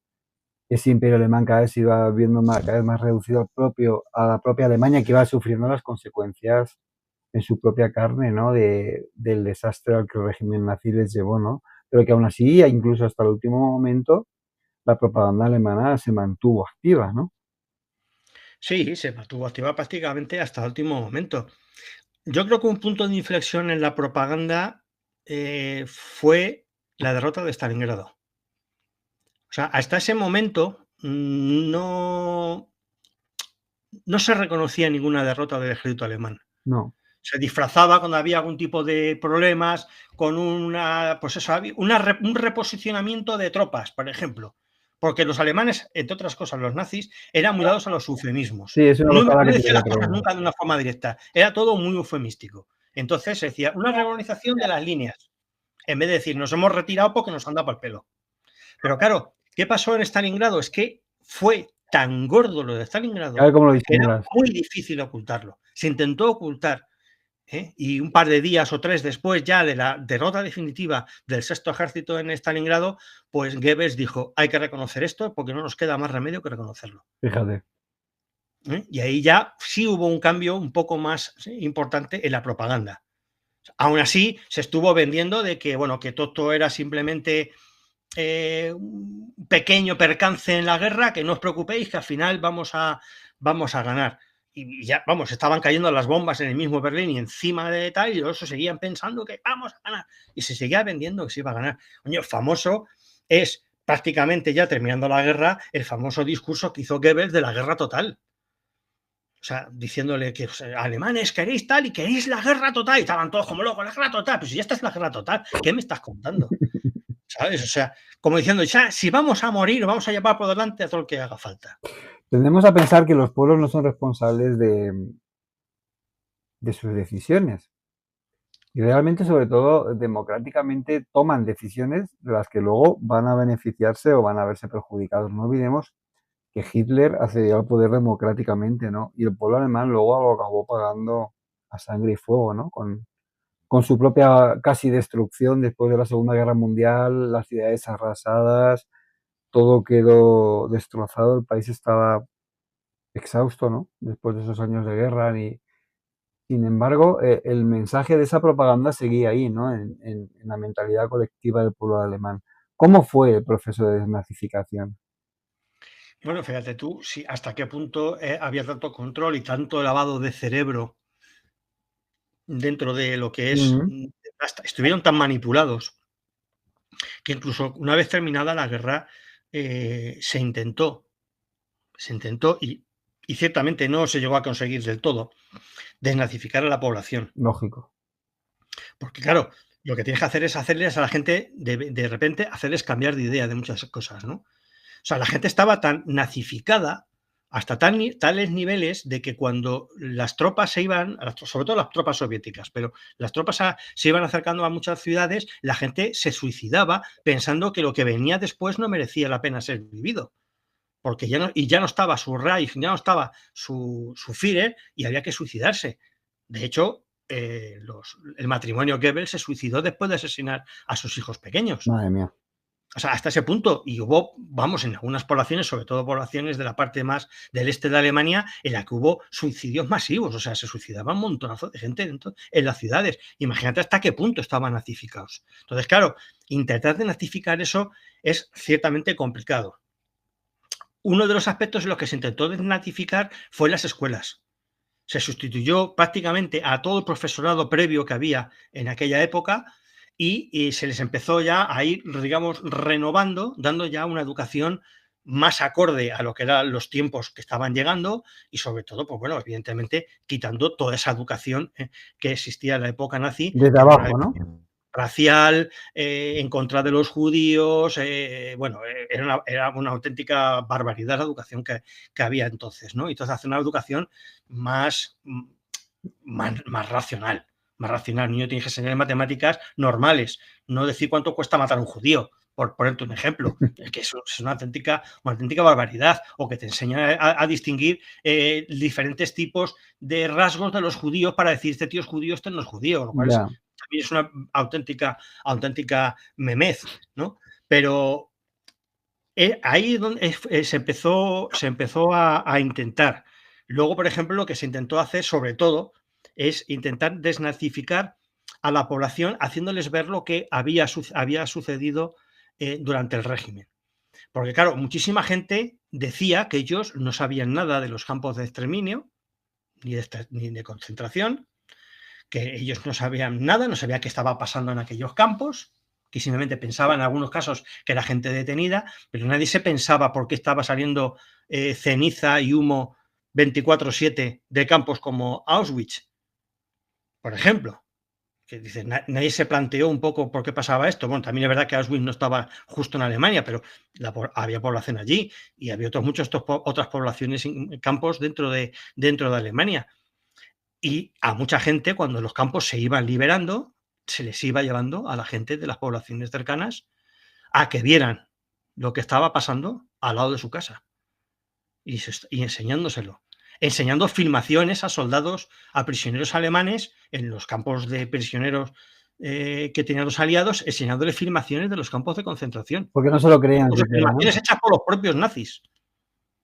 ese imperio alemán cada vez se iba viendo cada vez más reducido a la propia Alemania, que iba sufriendo las consecuencias en su propia carne, ¿no? Del desastre al que el régimen nazi les llevó, ¿no? Pero que aún así, incluso hasta el último momento, la propaganda alemana se mantuvo activa, ¿no? Sí, se mantuvo activa prácticamente hasta el último momento. Yo creo que un punto de inflexión en la propaganda, fue la derrota de Stalingrado. O sea, hasta ese momento no se reconocía ninguna derrota del ejército alemán. No, Se disfrazaba cuando había algún tipo de problemas con pues eso, un reposicionamiento de tropas, por ejemplo. Porque los alemanes, entre otras cosas, los nazis, eran muy dados a los eufemismos. sí, es una No, cosa a la no que decían tiene las que cosas trabajar. nunca de una forma directa, era todo muy eufemístico. Entonces se decía una reorganización de las líneas, en vez de decir nos hemos retirado porque nos han dado para el pelo. Pero claro, ¿qué pasó en Stalingrado? Es que fue tan gordo lo de A ver Stalingrado cómo lo que era disimulas. muy difícil ocultarlo. Se intentó ocultar, y un par de días o tres después ya de la derrota definitiva del sexto ejército en Stalingrado, pues Goebbels dijo, hay que reconocer esto porque no nos queda más remedio que reconocerlo. Fíjate. Y ahí ya sí hubo un cambio un poco más importante en la propaganda. Aún así, se estuvo vendiendo de que, bueno, que todo era simplemente, un pequeño percance en la guerra, que no os preocupéis, que al final vamos a ganar. Y ya, vamos, estaban cayendo las bombas en el mismo Berlín y encima de tal, y los seguían pensando que vamos a ganar. Y se seguía vendiendo que se iba a ganar. Coño, famoso es prácticamente ya terminando la guerra, el famoso discurso que hizo Goebbels de la guerra total. O sea, diciéndole que alemanes queréis tal y queréis la guerra total. Y estaban todos como locos, la guerra total. Pues si ya estás en la guerra total, ¿qué me estás contando? ¿Sabes? O sea, como diciendo, ya, si vamos a morir, vamos a llevar por delante a todo lo que haga falta. Tendemos a pensar que los pueblos no son responsables de sus decisiones. Y realmente, sobre todo, democráticamente toman decisiones de las que luego van a beneficiarse o van a verse perjudicados. No olvidemos que Hitler accedió al poder democráticamente, ¿no? Y el pueblo alemán luego lo acabó pagando a sangre y fuego, ¿no? Con su propia casi destrucción después de la Segunda Guerra Mundial, las ciudades arrasadas, todo quedó destrozado, el país estaba exhausto, ¿no? Después de esos años de guerra. Y, sin embargo, el mensaje de esa propaganda seguía ahí, ¿no? En la mentalidad colectiva del pueblo alemán. ¿Cómo fue el proceso de desnazificación? Bueno, fíjate tú, si hasta qué punto había tanto control y tanto lavado de cerebro dentro de lo que es Ujú. estuvieron tan manipulados que incluso una vez terminada la guerra se intentó y ciertamente no se llegó a conseguir del todo desnazificar a la población. Lógico. Porque claro, lo que tienes que hacer es hacerles a la gente, de repente, hacerles cambiar de idea de muchas cosas, ¿no? O sea, la gente estaba tan nazificada hasta tales niveles de que cuando las tropas se iban, sobre todo las tropas soviéticas, pero las tropas se iban acercando a muchas ciudades, la gente se suicidaba pensando que lo que venía después no merecía la pena ser vivido. Porque ya no estaba su Reich, ya no estaba su Führer y había que suicidarse. De hecho, el matrimonio Goebbels se suicidó después de asesinar a sus hijos pequeños. Madre mía. O sea, hasta ese punto. Y hubo, vamos, en algunas poblaciones, sobre todo poblaciones de la parte más del este de Alemania, en la que hubo suicidios masivos. O sea, se suicidaba un montonazo de gente en las ciudades. Imagínate hasta qué punto estaban nazificados. Entonces, claro, intentar desnazificar eso es ciertamente complicado. Uno de los aspectos en los que se intentó desnazificar fue las escuelas. Se sustituyó prácticamente a todo el profesorado previo que había en aquella época y se les empezó ya a ir, digamos, renovando, dando ya una educación más acorde a lo que eran los tiempos que estaban llegando y sobre todo, pues bueno, evidentemente quitando toda esa educación que existía en la época nazi. Desde abajo, ¿no? Racial, en contra de los judíos, bueno, era una auténtica barbaridad la educación que había entonces, ¿no? Entonces hace una educación más racional, más racional. El niño tiene que enseñar matemáticas normales, no decir cuánto cuesta matar a un judío, por ponerte un ejemplo, que eso es una auténtica barbaridad, o que te enseña a distinguir diferentes tipos de rasgos de los judíos para decir este tío es judío, este no es judío, lo cual también es una auténtica memez, ¿no? Pero ahí es donde se empezó a intentar. Luego, por ejemplo, lo que se intentó hacer, sobre todo, es intentar desnazificar a la población haciéndoles ver lo que había sucedido durante el régimen. Porque, claro, muchísima gente decía que ellos no sabían nada de los campos de exterminio ni de concentración, que ellos no sabían nada, no sabían qué estaba pasando en aquellos campos, que simplemente pensaban en algunos casos que era gente detenida, pero nadie se pensaba por qué estaba saliendo ceniza y humo 24/7 de campos como Auschwitz, por ejemplo. Que dice, nadie se planteó un poco por qué pasaba esto. Bueno, también es verdad que Auschwitz no estaba justo en Alemania, pero había población allí y había otras poblaciones en campos dentro de Alemania. Y a mucha gente, cuando los campos se iban liberando, se les iba llevando a la gente de las poblaciones cercanas a que vieran lo que estaba pasando al lado de su casa y enseñándoselo. Enseñando filmaciones a soldados, a prisioneros alemanes en los campos de prisioneros que tenían los aliados, enseñándoles filmaciones de los campos de concentración. Porque no se lo creían. Filmaciones hechas por los propios nazis.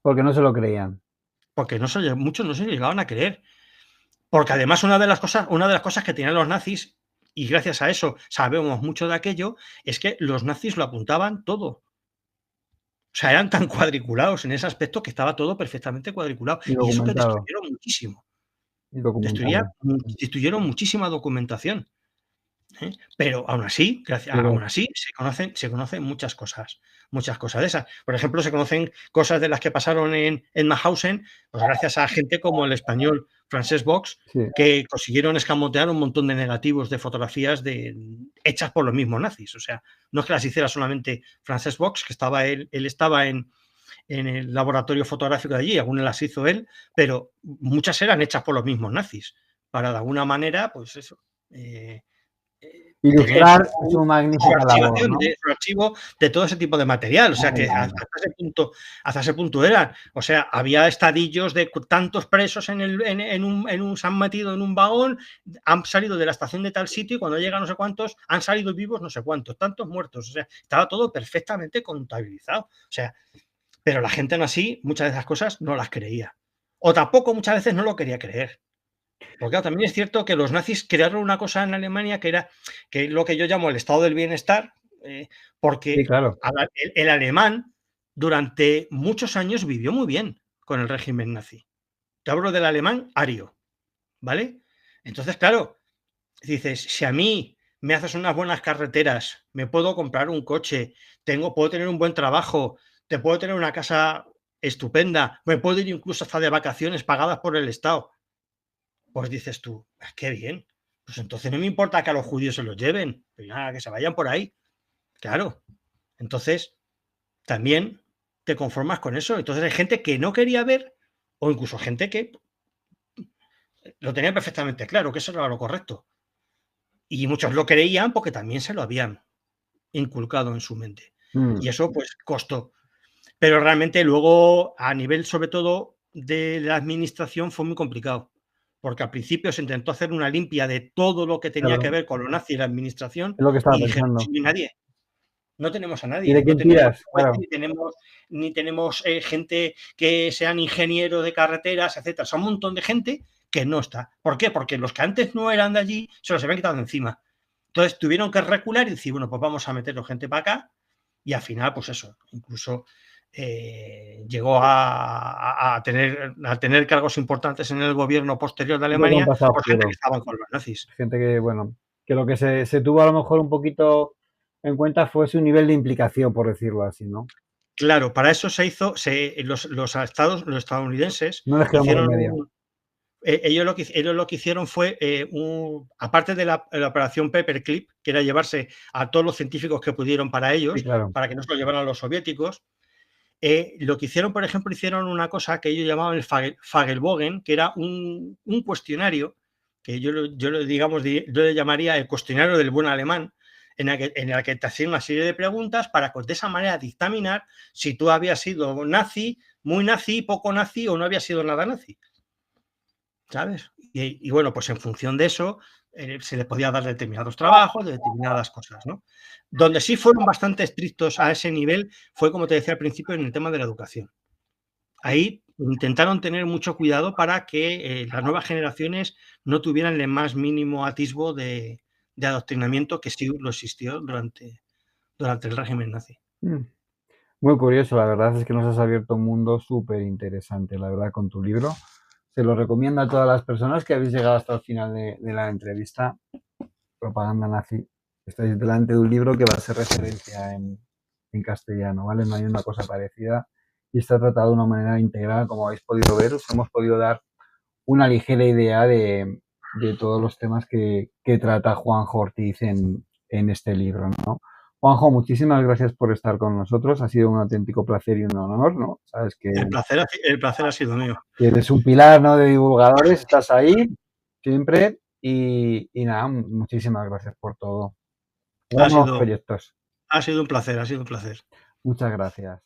Porque no se lo creían. Porque muchos no se llegaban a creer. Porque además una de las cosas que tenían los nazis, y gracias a eso sabemos mucho de aquello, es que los nazis lo apuntaban todo. O sea, eran tan cuadriculados en ese aspecto que estaba todo perfectamente cuadriculado. Y eso que destruyeron muchísimo. Destruyeron muchísima documentación. Pero aún así, se conocen muchas cosas de esas. Por ejemplo, se conocen cosas de las que pasaron en Mauthausen, pues gracias a gente como el español Francesc Boix, que consiguieron escamotear un montón de negativos de fotografías hechas por los mismos nazis. O sea, no es que las hiciera solamente Francesc Boix, que él estaba en el laboratorio fotográfico de allí, algunas las hizo él, pero muchas eran hechas por los mismos nazis, para de alguna manera, pues eso, ilustrar su magnífica labor, ¿no? Su archivo de todo ese tipo de material, o sea que hasta ese punto era, o sea, había estadillos de tantos presos se han metido en un vagón, han salido de la estación de tal sitio y cuando llegan no sé cuántos, han salido vivos no sé cuántos, tantos muertos, o sea, estaba todo perfectamente contabilizado, o sea, pero la gente aún así, muchas de esas cosas no las creía, o tampoco muchas veces no lo quería creer. Porque claro, también es cierto que los nazis crearon una cosa en Alemania que era lo que yo llamo el estado del bienestar, porque sí, claro. el alemán durante muchos años vivió muy bien con el régimen nazi. Te hablo del alemán ario, ¿vale? Entonces, claro, dices, si a mí me haces unas buenas carreteras, me puedo comprar un coche, puedo tener un buen trabajo, te puedo tener una casa estupenda, me puedo ir incluso hasta de vacaciones pagadas por el Estado. Pues dices tú, qué bien, pues entonces no me importa que a los judíos se los lleven, pues nada, que se vayan por ahí. Claro, entonces también te conformas con eso. Entonces hay gente que no quería ver, o incluso gente que lo tenía perfectamente claro, que eso era lo correcto. Y muchos lo creían porque también se lo habían inculcado en su mente. Mm, Y eso pues costó. Pero realmente luego, a nivel sobre todo de la administración, fue muy complicado. Porque al principio se intentó hacer una limpia de todo lo que tenía que claro, ver con lo nazi y la administración es lo que y estaba dijeron, pensando. "Sí, ni nadie, no tenemos a ¿Y nadie, de no quién tenemos tiras? jueces, Claro, ni tenemos gente que sean ingenieros de carreteras, etcétera. Son un montón de gente que no está. ¿Por qué? Porque los que antes no eran de allí se los habían quitado de encima. Entonces tuvieron que recular y decir, bueno, pues vamos a meternos gente para acá. Y al final, pues eso, incluso llegó a tener cargos importantes en el gobierno posterior de lo que han Alemania pasado por gente que juro. estaban con los nazis. Gente que, bueno, que lo que se tuvo a lo mejor un poquito en cuenta fue su nivel de implicación, por decirlo así, ¿no? Claro, para eso se hizo, los estadounidenses No les quedó más hicieron remedio. un, ellos lo que hicieron fue, aparte de la operación Paperclip, que era llevarse a todos los científicos que pudieron para Sí, ellos, claro. para que no se lo llevaran los soviéticos, lo que hicieron, por ejemplo, hicieron una cosa que ellos llamaban el Fagelbogen, que era un cuestionario, que digamos, yo le llamaría el cuestionario del buen alemán, en el que te hacían una serie de preguntas para de esa manera dictaminar si tú habías sido nazi, muy nazi, poco nazi o no habías sido nada nazi. ¿Sabes? Y bueno, pues en función de eso, se le podía dar determinados trabajos, de determinadas cosas, ¿no? Donde sí fueron bastante estrictos a ese nivel fue, como te decía al principio, en el tema de la educación. Ahí intentaron tener mucho cuidado para que las nuevas generaciones no tuvieran el más mínimo atisbo de adoctrinamiento que sí lo existió durante el régimen nazi. Mm. Muy curioso, la verdad es que nos has abierto un mundo súper interesante, la verdad, con tu libro. Se lo recomiendo a todas las personas que habéis llegado hasta el final de la entrevista. Propaganda nazi. Estáis delante de un libro que va a ser referencia en castellano, ¿vale? No hay una cosa parecida y está tratado de una manera integral, como habéis podido ver. Os hemos podido dar una ligera idea de todos los temas que trata Juanjo Ortiz en este libro, ¿no? Juanjo, muchísimas gracias por estar con nosotros. Ha sido un auténtico placer y un honor, ¿no? Sabes El placer ha sido mío. que eres un pilar, ¿no? De divulgadores, estás ahí siempre y nada, muchísimas gracias por todo. Ha Hagamos nuevos sido, proyectos. ha sido un placer, ha sido un placer. Muchas gracias.